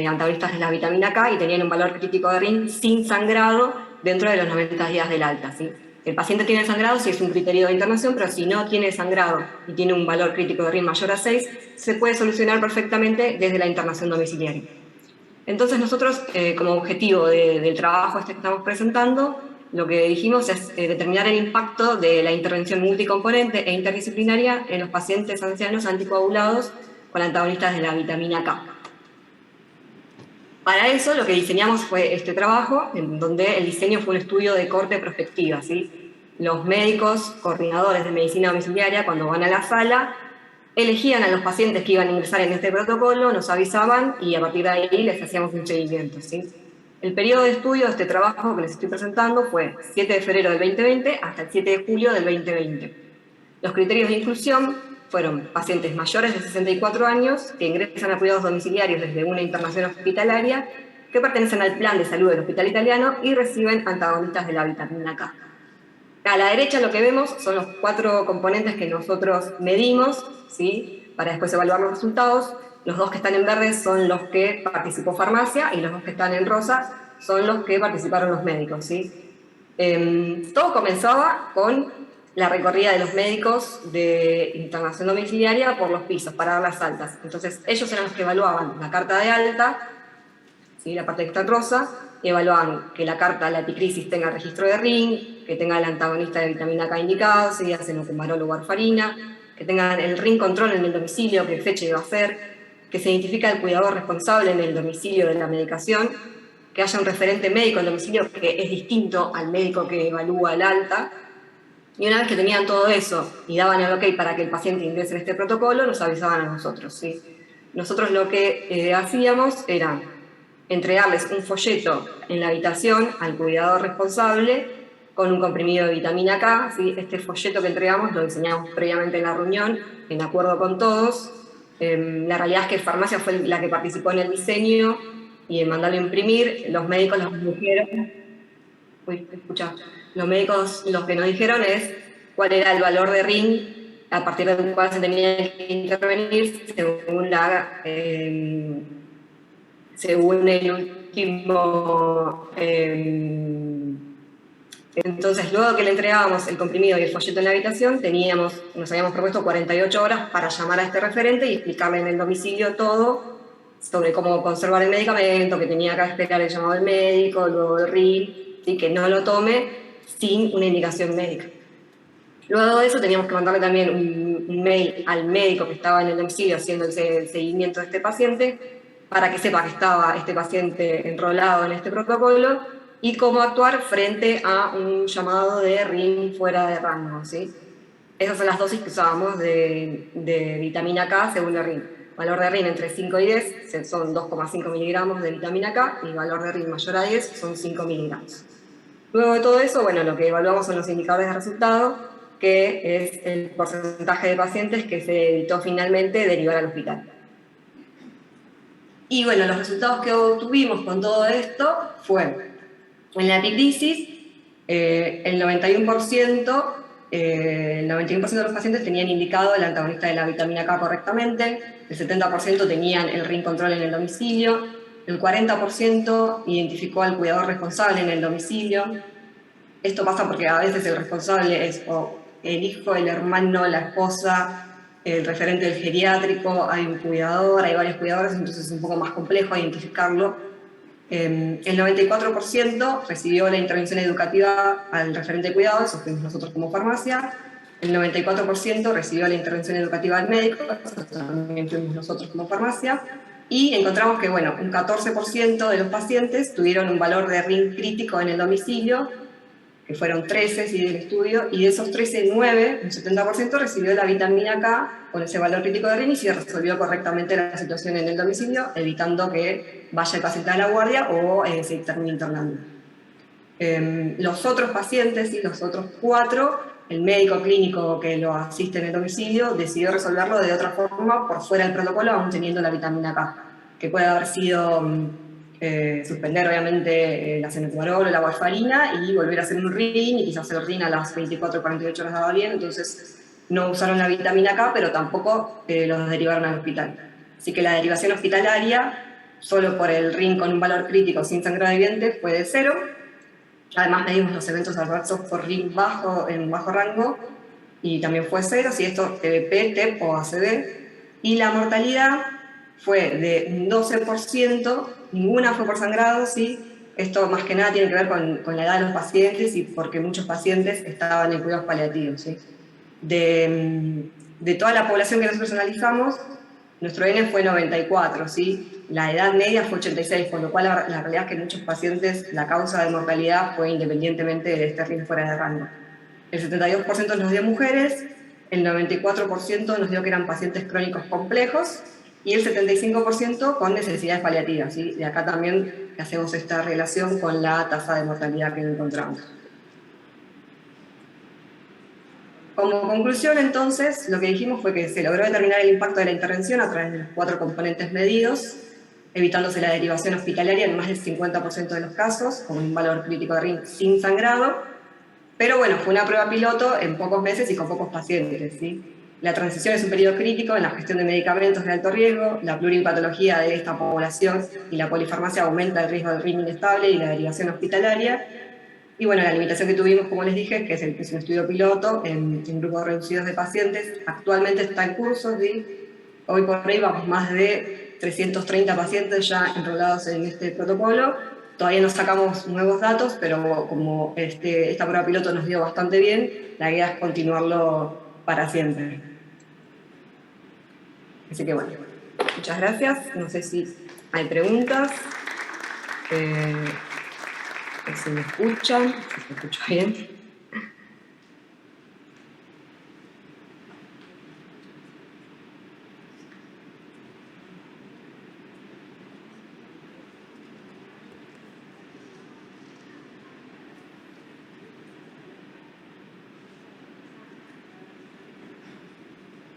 antagonistas de la vitamina K y tenían un valor crítico de Ring sin sangrado dentro de los 90 días del alta. ¿Sí? El paciente tiene sangrado si es un criterio de internación, pero si no tiene sangrado y tiene un valor crítico de Ring mayor a 6, se puede solucionar perfectamente desde la internación domiciliaria. Entonces nosotros, como objetivo del trabajo que estamos presentando, lo que dijimos es determinar el impacto de la intervención multicomponente e interdisciplinaria en los pacientes ancianos anticoagulados con antagonistas de la vitamina K. Para eso lo que diseñamos fue este trabajo, en donde el diseño fue un estudio de corte prospectiva. ¿Sí? Los médicos coordinadores de medicina domiciliaria, cuando van a la sala, elegían a los pacientes que iban a ingresar en este protocolo, nos avisaban y a partir de ahí les hacíamos un seguimiento. ¿Sí? El periodo de estudio de este trabajo que les estoy presentando fue 7 de febrero del 2020 hasta el 7 de julio del 2020. Los criterios de inclusión fueron pacientes mayores de 64 años que ingresan a cuidados domiciliarios desde una internación hospitalaria, que pertenecen al plan de salud del hospital italiano y reciben antagonistas de la vitamina K. A la derecha lo que vemos son los 4 componentes que nosotros medimos, ¿sí? Para después evaluar los resultados. Los 2 que están en verde son los que participó farmacia y los 2 que están en rosa son los que participaron los médicos. ¿Sí? Todo comenzaba con la recorrida de los médicos de internación domiciliaria por los pisos para dar las altas. Entonces ellos eran los que evaluaban la carta de alta, ¿sí? La parte que está en rosa, y evaluaban que la carta, la epicrisis, tenga registro de Ring, que tenga el antagonista de vitamina K indicado, si hacen cumarol o warfarina, que tengan el Ring control en el domicilio, qué fecha iba a ser, que se identifica el cuidador responsable en el domicilio de la medicación, que haya un referente médico en el domicilio que es distinto al médico que evalúa el alta. Y una vez que tenían todo eso y daban el ok para que el paciente ingrese en este protocolo, nos avisaban a nosotros. ¿Sí? Nosotros lo que hacíamos era entregarles un folleto en la habitación al cuidador responsable con un comprimido de vitamina K. ¿Sí? Este folleto que entregamos lo diseñamos previamente en la reunión, en acuerdo con todos. La realidad es que farmacia fue la que participó en el diseño y en mandarlo a imprimir. Los médicos los dijeron, los médicos lo que nos dijeron es cuál era el valor de Ring a partir del cual se tenía que intervenir según el último. Entonces, luego que le entregábamos el comprimido y el folleto en la habitación, nos habíamos propuesto 48 horas para llamar a este referente y explicarle en el domicilio todo sobre cómo conservar el medicamento, que tenía que esperar el llamado del médico, luego del RIL, ¿sí? Que no lo tome sin una indicación médica. Luego de eso teníamos que mandarle también un mail al médico que estaba en el domicilio haciendo el seguimiento de este paciente para que sepa que estaba este paciente enrolado en este protocolo y cómo actuar frente a un llamado de Ring fuera de rango. ¿Sí? Esas son las dosis que usábamos de vitamina K según el Ring. Valor de Ring entre 5 y 10 son 2,5 miligramos de vitamina K y valor de Ring mayor a 10 son 5 miligramos. Luego de todo eso, bueno, lo que evaluamos son los indicadores de resultado, que es el porcentaje de pacientes que se evitó finalmente derivar al hospital. Y bueno, los resultados que obtuvimos con todo esto fue, en la epicrisis, el 91% de los pacientes tenían indicado el antagonista de la vitamina K correctamente, el 70% tenían el Ring control en el domicilio, el 40% identificó al cuidador responsable en el domicilio. Esto pasa porque a veces el responsable es o el hijo, el hermano, la esposa, el referente del geriátrico, hay un cuidador, hay varios cuidadores, entonces es un poco más complejo identificarlo. El 94% recibió la intervención educativa al referente de cuidado, eso fuimos nosotros como farmacia. El 94% recibió la intervención educativa al médico, eso también fuimos nosotros como farmacia. Y encontramos que, bueno, un 14% de los pacientes tuvieron un valor de Ring crítico en el domicilio, que fueron 13 ¿sí? del estudio, y de esos 13, 9, un 70% recibió la vitamina K con ese valor crítico de RIN y se resolvió correctamente la situación en el domicilio, evitando que vaya el paciente a la guardia o se termine internando. Los otros pacientes, ¿sí? Los otros 4, el médico clínico que lo asiste en el domicilio decidió resolverlo de otra forma por fuera del protocolo, aún teniendo la vitamina K, que puede haber sido suspender obviamente la cenotumarol o la warfarina y volver a hacer un RIN, y quizás el RIN a las 24 o 48 horas daba bien, entonces no usaron la vitamina K, pero tampoco los derivaron al hospital. Así que la derivación hospitalaria, solo por el RIN con un valor crítico sin sangrado evidente, fue de 0. Además medimos los eventos adversos por RIN en bajo rango y también fue 0, si esto TBP, TEP o ACV. Y la mortalidad fue de un 12%, ninguna fue por sangrado, ¿sí? Esto más que nada tiene que ver con la edad de los pacientes y porque muchos pacientes estaban en cuidados paliativos, ¿sí? De toda la población que nosotros analizamos, nuestro N fue 94, ¿sí? La edad media fue 86, por lo cual la realidad es que en muchos pacientes la causa de mortalidad fue independientemente de este RIN fuera de rango. El 72% nos dio mujeres, el 94% nos dio que eran pacientes crónicos complejos y el 75% con necesidades paliativas, ¿sí? De acá también hacemos esta relación con la tasa de mortalidad que encontramos. Como conclusión, entonces, lo que dijimos fue que se logró determinar el impacto de la intervención a través de los 4 componentes medidos, evitándose la derivación hospitalaria en más del 50% de los casos, con un valor crítico de RIN sin sangrado, pero bueno, fue una prueba piloto en pocos meses y con pocos pacientes, ¿sí? La transición es un periodo crítico en la gestión de medicamentos de alto riesgo, la pluripatología de esta población y la polifarmacia aumenta el riesgo del RIN inestable y la derivación hospitalaria. Y bueno, la limitación que tuvimos, como les dije, que es un estudio piloto en grupos reducidos de pacientes, actualmente está en curso, ¿sí? Hoy por hoy vamos más de 330 pacientes ya enrolados en este protocolo. Todavía no sacamos nuevos datos, pero como esta prueba piloto nos dio bastante bien, la idea es continuarlo para siempre. Así que bueno, muchas gracias. No sé si hay preguntas. Si me escuchan, si se escucha bien.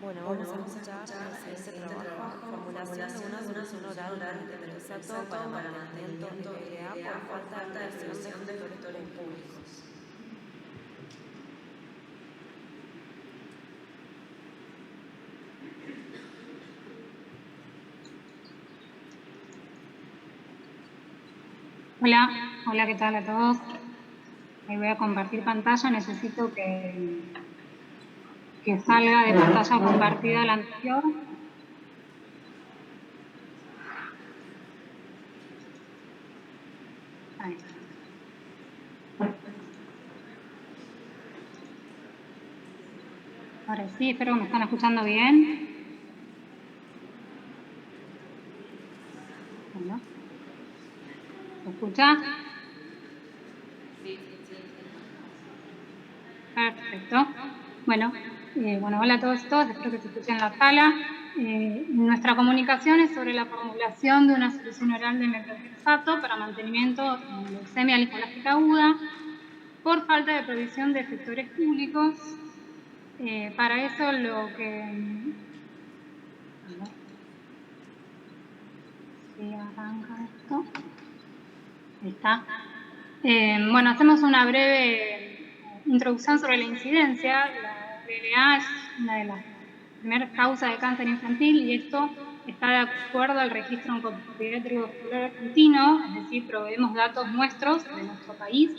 Bueno, vamos a escuchar el siguiente trabajo, formulación de una zona oral de glifosato para mantenimiento de PDA por falta de acción de gestores públicos. Hola, ¿qué tal a todos? Ahí voy a compartir pantalla, necesito que salga de pantalla compartida la anterior. Ahí está. Ahora sí, espero que me están escuchando bien. Bueno. ¿Se escucha? Perfecto. Bueno, hola a todos y todas, espero que se escuchen en la sala. Nuestra comunicación es sobre la formulación de una solución oral de methotrexato para mantenimiento de leucemia linfoblástica aguda por falta de provisión de efectores públicos. Para eso lo que... Si arranca esto. Ahí está. Bueno, hacemos una breve introducción sobre la incidencia. La PLA es una de las primeras causas de cáncer infantil y esto está de acuerdo al registro oncopediátrico escolar argentino, es decir, proveemos datos nuestros de nuestro país,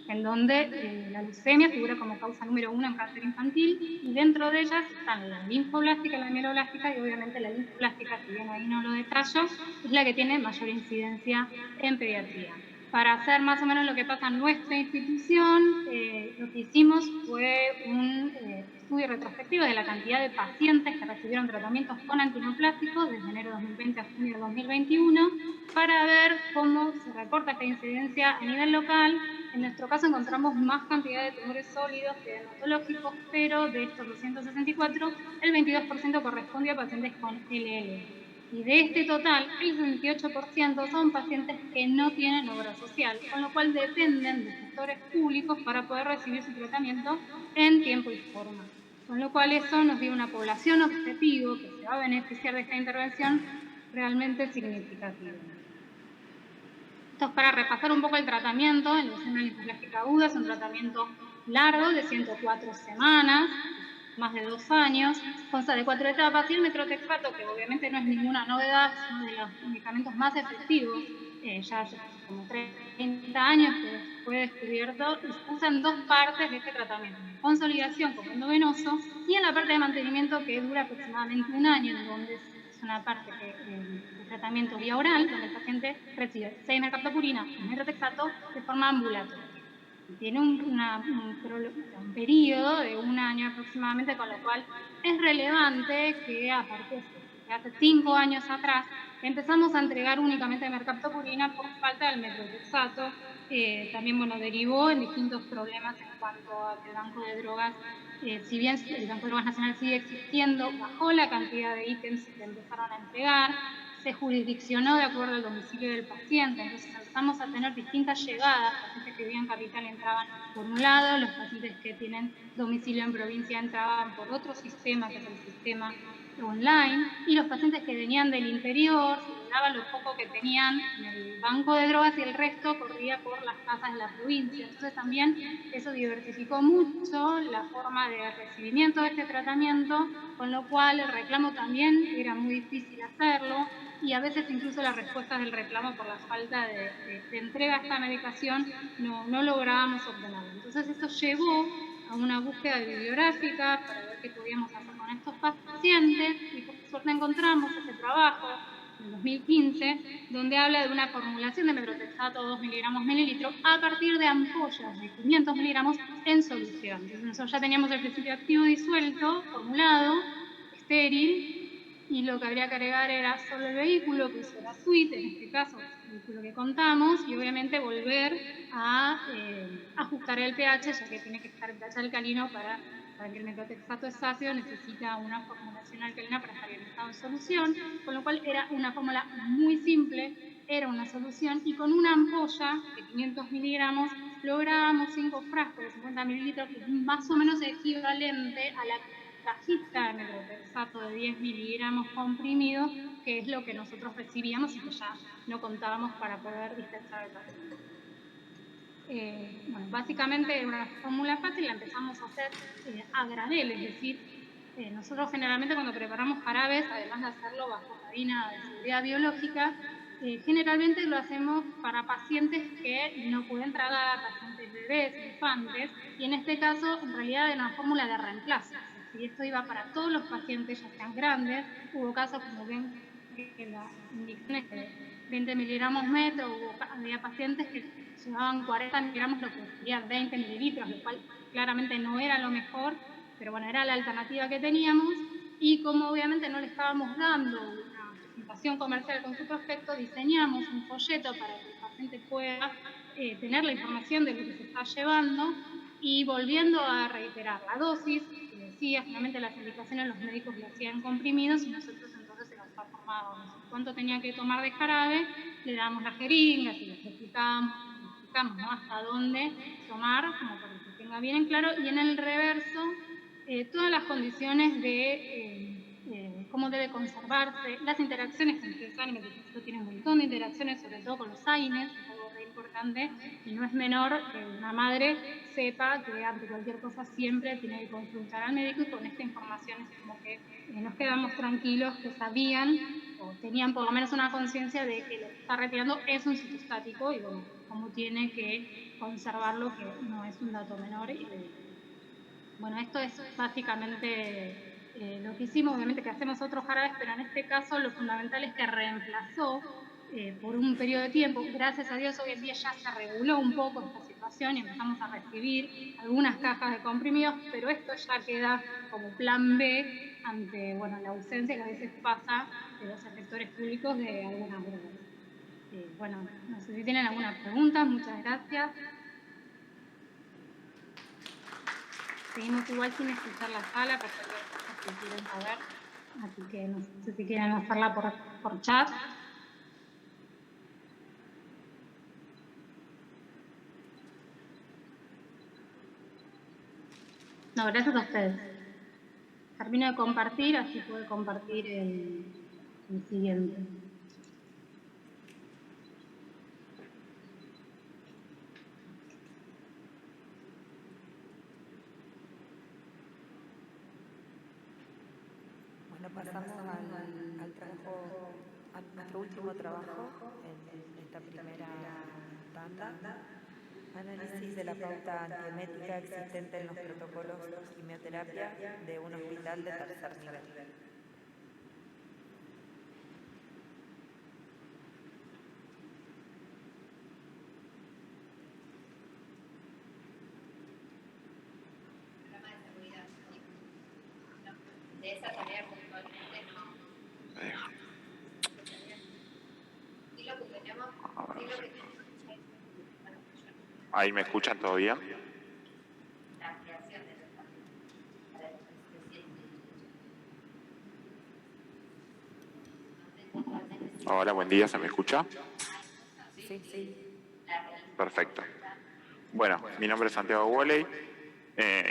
en donde la leucemia figura como causa número 1 en cáncer infantil y dentro de ellas están la linfoblástica, la mieloblástica y obviamente la linfoblástica, si bien ahí no lo detallo, es la que tiene mayor incidencia en pediatría. Para hacer más o menos lo que pasa en nuestra institución, lo que hicimos fue un estudio retrospectivo de la cantidad de pacientes que recibieron tratamientos con antineoplásticos desde enero de 2020 a junio de 2021 para ver cómo se reporta esta incidencia a nivel local En nuestro caso encontramos más cantidad de tumores sólidos que hematológicos, pero de estos 264, el 22% corresponde a pacientes con LL. Y de este total, el 68% son pacientes que no tienen obra social, con lo cual dependen de sectores públicos para poder recibir su tratamiento en tiempo y forma. Con lo cual eso nos dio una población objetivo que se va a beneficiar de esta intervención realmente significativa. Esto es para repasar un poco el tratamiento en leucemia linfoblástica aguda. Es un tratamiento largo de 104 semanas, más de 2 años, consta de 4 etapas, y el metrotexato, que obviamente no es ninguna novedad, es uno de los medicamentos más efectivos, ya hace como 30 años que fue descubierto, y se usan 2 partes de este tratamiento: consolidación con endovenoso y en la parte de mantenimiento, que dura aproximadamente 1 año, en donde es una parte de tratamiento vía oral, donde el paciente recibe 6 mercaptopurina y metrotexato de forma ambulatoria. Tiene un periodo de 1 año aproximadamente, con lo cual es relevante que a partir de hace 5 años atrás empezamos a entregar únicamente mercaptopurina por falta del metrotexato. También derivó en distintos problemas en cuanto a que el banco de drogas, si bien el Banco de Drogas Nacional sigue existiendo, bajó la cantidad de ítems que empezaron a entregar, se jurisdiccionó de acuerdo al domicilio del paciente, entonces empezamos a tener distintas llegadas. Pacientes que vivían en capital entraban por un lado, los pacientes que tienen domicilio en provincia entraban por otro sistema, que es el sistema online, y los pacientes que venían del interior se daban lo poco que tenían en el banco de drogas y el resto corría por las casas de la provincia. Entonces también eso diversificó mucho la forma de recibimiento de este tratamiento, con lo cual el reclamo también era muy difícil hacerlo, y a veces incluso las respuestas del reclamo por la falta de entrega a esta medicación no lográbamos obtenerlo. Entonces esto llevó a una búsqueda bibliográfica para ver qué podíamos hacer con estos pacientes, y por suerte encontramos este trabajo en 2015, donde habla de una formulación de metrotexato 2 miligramos mililitro a partir de ampollas de 500 miligramos en solución. Entonces nosotros ya teníamos el principio activo disuelto, formulado, estéril, y lo que habría que agregar era solo el vehículo, que es la suite, en este caso el vehículo que contamos, y obviamente volver a ajustar el pH, ya que tiene que estar el pH alcalino para que el metrotexato es ácido, necesita una formulación alcalina para estar en estado de solución, con lo cual era una fórmula muy simple, era una solución, y con una ampolla de 500 miligramos lográbamos 5 frascos de 50 mililitros, que es más o menos equivalente a la cajita de metrotexato de 10 miligramos comprimido, que es lo que nosotros recibíamos y que ya no contábamos para poder dispensar el paciente. Básicamente era una fórmula fácil, la empezamos a hacer a granel, es decir, nosotros generalmente cuando preparamos jarabes, además de hacerlo bajo cabina de seguridad biológica, generalmente lo hacemos para pacientes que no pueden tragar, pacientes bebés, infantes, y en este caso en realidad era una fórmula de reemplazo. Y esto iba para todos los pacientes, ya sean grandes. Hubo casos, como ven, que las indicaciones de 20 miligramos metro, había pacientes que llevaban 40 miligramos, lo que serían 20 mililitros, lo cual claramente no era lo mejor, pero era la alternativa que teníamos. Y como obviamente no le estábamos dando una presentación comercial con su prospecto, diseñamos un folleto para que el paciente pueda tener la información de lo que se está llevando, y volviendo a reiterar la dosis. Finalmente las indicaciones los médicos lo hacían comprimidos, y nosotros entonces se los informábamos cuánto tenía que tomar de jarabe, le dábamos las jeringas y les explicábamos hasta dónde tomar, como para que tenga bien en claro, y en el reverso todas las condiciones de cómo debe conservarse, las interacciones, como ustedes saben, el metrotexato tiene un montón de interacciones, sobre todo con los AINES, es algo re importante, y no es menor que una madre sepa que ante cualquier cosa siempre tiene que consultar al médico, y con esta información es como que nos quedamos tranquilos, que sabían o tenían por lo menos una conciencia de que lo que está retirando es un citostático, y cómo tiene que conservarlo, que no es un dato menor. Esto es básicamente lo que hicimos. Obviamente que hacemos otros jarabes, pero en este caso lo fundamental es que reemplazó por un periodo de tiempo. Gracias a Dios hoy en día ya se reguló un poco esta situación y empezamos a recibir algunas cajas de comprimidos, pero esto ya queda como plan B ante la ausencia que a veces pasa de los efectores públicos de algunas drogas. No sé si tienen alguna pregunta. Muchas gracias. seguimos igual sin escuchar la sala, porque hay cosas que quieren saber, así que no sé si quieren hacerla por chat. No, gracias a ustedes. Termino de compartir, así puede compartir el siguiente. Bueno, pasamos al trabajo, a nuestro último trabajo en esta primera tanda. Análisis de la pauta antiemética existente en los protocolos de quimioterapia de un hospital de tercer nivel. De esa tarea puntualmente no. Y lo que tenemos, ¿Ahí me escuchan todo bien? la creación de Hola, buen día, ¿se me escucha? Sí. Perfecto. Bueno, mi nombre es Santiago Woley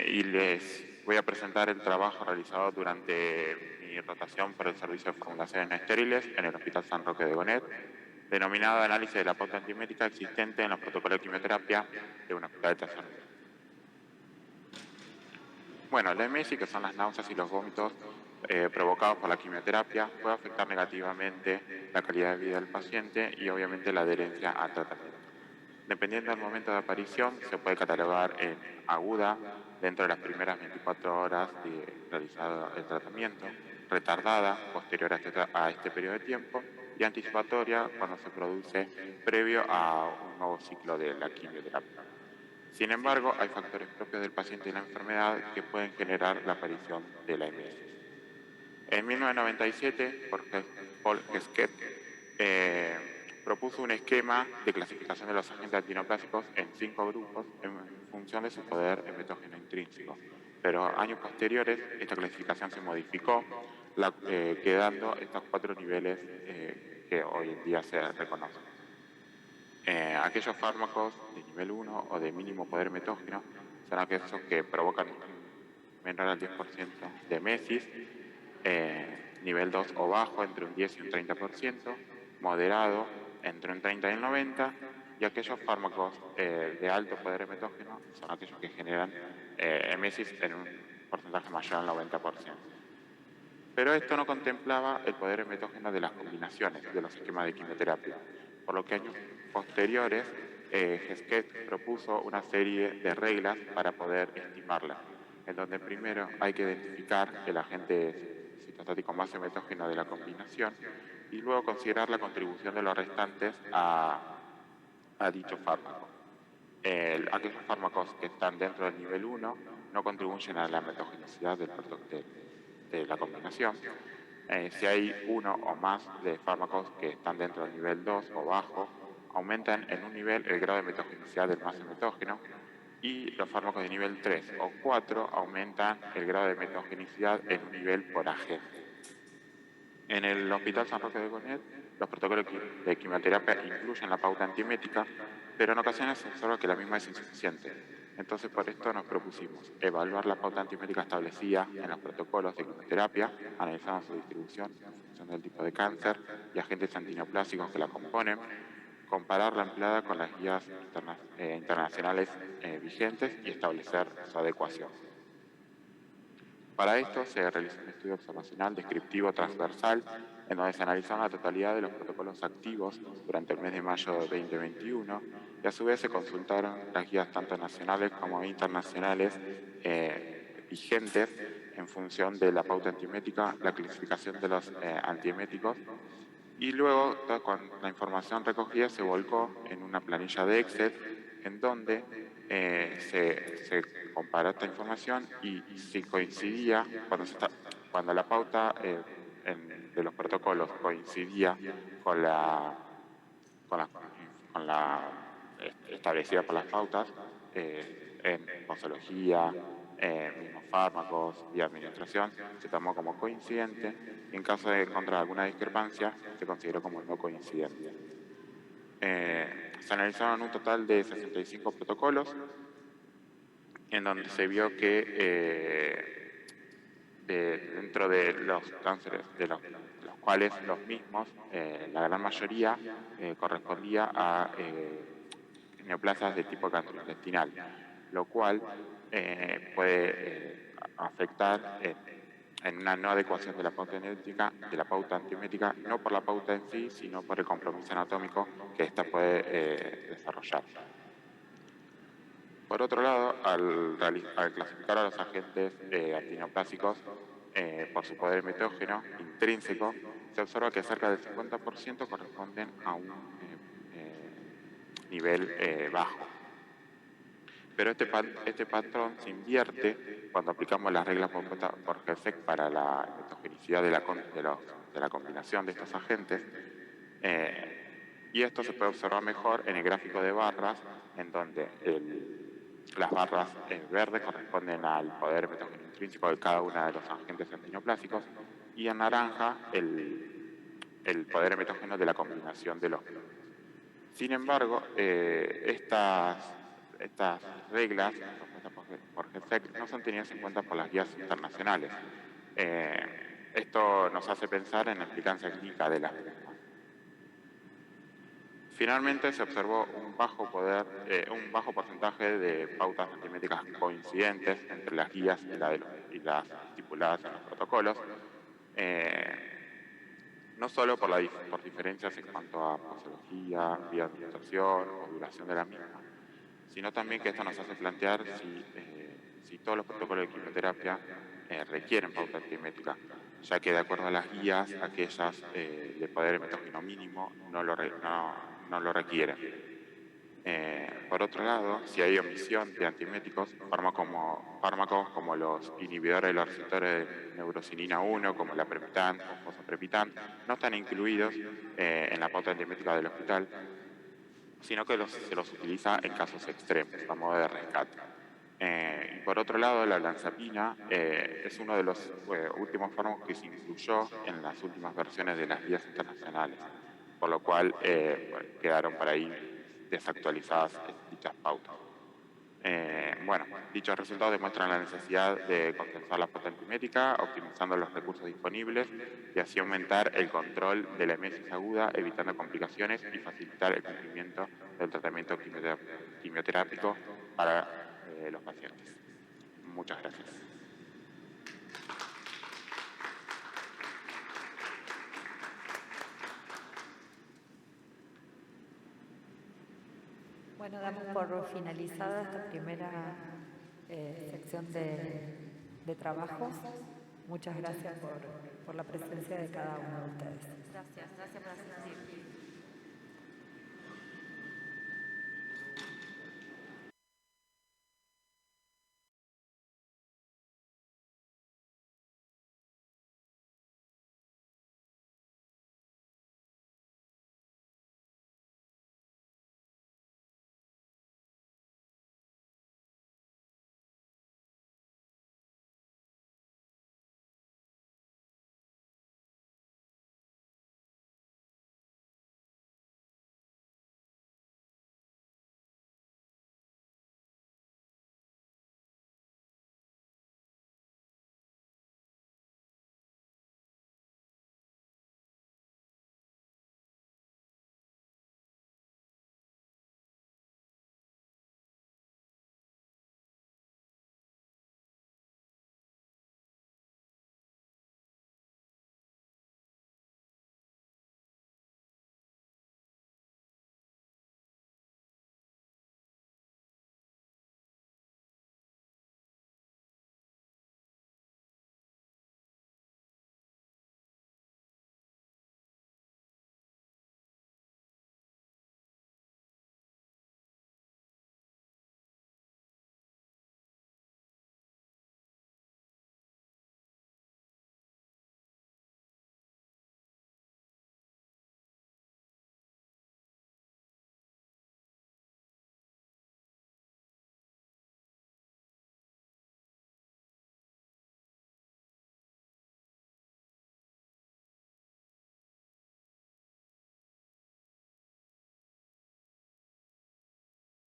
y les voy a presentar el trabajo realizado durante mi rotación por el servicio de formulaciones no estériles en el Hospital San Roque de Gonet, denominado análisis de la pauta antiemética existente en los protocolos de quimioterapia de un hospital de tercer nivel. Bueno, la EMESI, que son las náuseas y los vómitos provocados por la quimioterapia, puede afectar negativamente la calidad de vida del paciente y obviamente la adherencia al tratamiento. Dependiendo del momento de aparición, se puede catalogar en aguda dentro de las primeras 24 horas de realizado el tratamiento, retardada posterior a este periodo de tiempo y anticipatoria cuando se produce previo a un nuevo ciclo de la quimioterapia. Sin embargo, hay factores propios del paciente y la enfermedad que pueden generar la aparición de la emesis. En 1997, Paul Hesketh propuso un esquema de clasificación de los agentes antineoplásicos en 5 grupos en función de su poder emetógeno intrínseco. Pero años posteriores, esta clasificación se modificó, quedando estos 4 niveles que hoy en día se reconocen. Aquellos fármacos de nivel 1 o de mínimo poder emetógeno son aquellos que provocan menor al 10% de emesis, nivel 2 o bajo entre un 10 y un 30%, moderado entre un 30 y el 90%, y aquellos fármacos de alto poder emetógeno son aquellos que generan emesis en un porcentaje mayor al 90%. Pero esto no contemplaba el poder emetógeno de las combinaciones de los esquemas de quimioterapia, por lo que años posteriores Hesketh propuso una serie de reglas para poder estimarla, en donde primero hay que identificar el agente citostático más emetógeno de la combinación y luego considerar la contribución de los restantes a dicho fármaco. Aquellos fármacos que están dentro del nivel 1 no contribuyen a la emetogenicidad de la combinación. Si hay uno o más de fármacos que están dentro del nivel 2 o bajo, aumentan en un nivel el grado de emetogenicidad del más emetógeno, y los fármacos de nivel 3 o 4 aumentan el grado de emetogenicidad en un nivel por agente. En el Hospital San Roque de Gonet, los protocolos de quimioterapia incluyen la pauta antiemética, pero en ocasiones se observa que la misma es insuficiente. Entonces, por esto nos propusimos evaluar la pauta antiemética establecida en los protocolos de quimioterapia, analizando su distribución en función del tipo de cáncer y agentes antineoplásicos que la componen, comparar la empleada con las guías internacionales vigentes y establecer su adecuación. Para esto se realizó un estudio observacional descriptivo transversal en donde se analizaron la totalidad de los protocolos activos durante el mes de mayo de 2021 y a su vez se consultaron las guías tanto nacionales como internacionales vigentes en función de la pauta antiemética, la clasificación de los antieméticos, y luego con la información recogida se volcó en una planilla de Excel en donde se comparó esta información y si coincidía, cuando la pauta de los protocolos coincidía con la establecida por las pautas en posología, mismos fármacos y administración, se tomó como coincidente y en caso de encontrar alguna discrepancia se consideró como no coincidente. Se analizaron un total de 65 protocolos en donde se vio que dentro de los cánceres, de los cuales los mismos, la gran mayoría, correspondía a neoplasias de tipo gastrointestinal, lo cual puede afectar en una no adecuación de la pauta antiemética, no por la pauta en sí, sino por el compromiso anatómico que ésta puede desarrollar. Por otro lado, al clasificar a los agentes antineoplásicos por su poder metógeno intrínseco, se observa que cerca del 50% corresponden a un nivel bajo. Pero este patrón se invierte cuando aplicamos las reglas por Hershey para la metogenicidad de la combinación de estos agentes, y esto se puede observar mejor en el gráfico de barras, en donde las barras verdes corresponden al poder metógeno intrínseco de cada uno de los agentes antineoplásicos, y en naranja el poder metógeno de la combinación de los mismos. Sin embargo, estas reglas propuestas por Hershey no son tenidas en cuenta por las guías internacionales. Esto nos hace pensar en la implicancia clínica de las mismas. Finalmente, se observó un bajo porcentaje de pautas antieméticas coincidentes entre las guías y las estipuladas en los protocolos, no solo por diferencias en cuanto a posología, vía de administración o duración de la misma, sino también que esto nos hace plantear si todos los protocolos de quimioterapia requieren pauta antiemética, ya que de acuerdo a las guías, aquellas de poder metógeno mínimo no lo requieren. Por otro lado, si hay omisión de antieméticos, fármacos como los inhibidores de los receptores de neurocinina 1, como la Prepitant o Fosaprepitant, no están incluidos en la pauta antiemética del hospital, sino que se los utiliza en casos extremos, a modo de rescate. Por otro lado, la olanzapina es uno de los últimos fármacos que se incluyó en las últimas versiones de las guías internacionales, por lo cual quedaron por ahí desactualizadas dichas pautas. Dichos resultados demuestran la necesidad de compensar la pauta antiemética, optimizando los recursos disponibles y así aumentar el control de la emesis aguda, evitando complicaciones y facilitar el cumplimiento del tratamiento quimioterápico para los pacientes. Muchas gracias. Bueno, damos por finalizada esta primera sección de trabajos. Muchas gracias por la presencia de cada uno de ustedes. Gracias por asistir.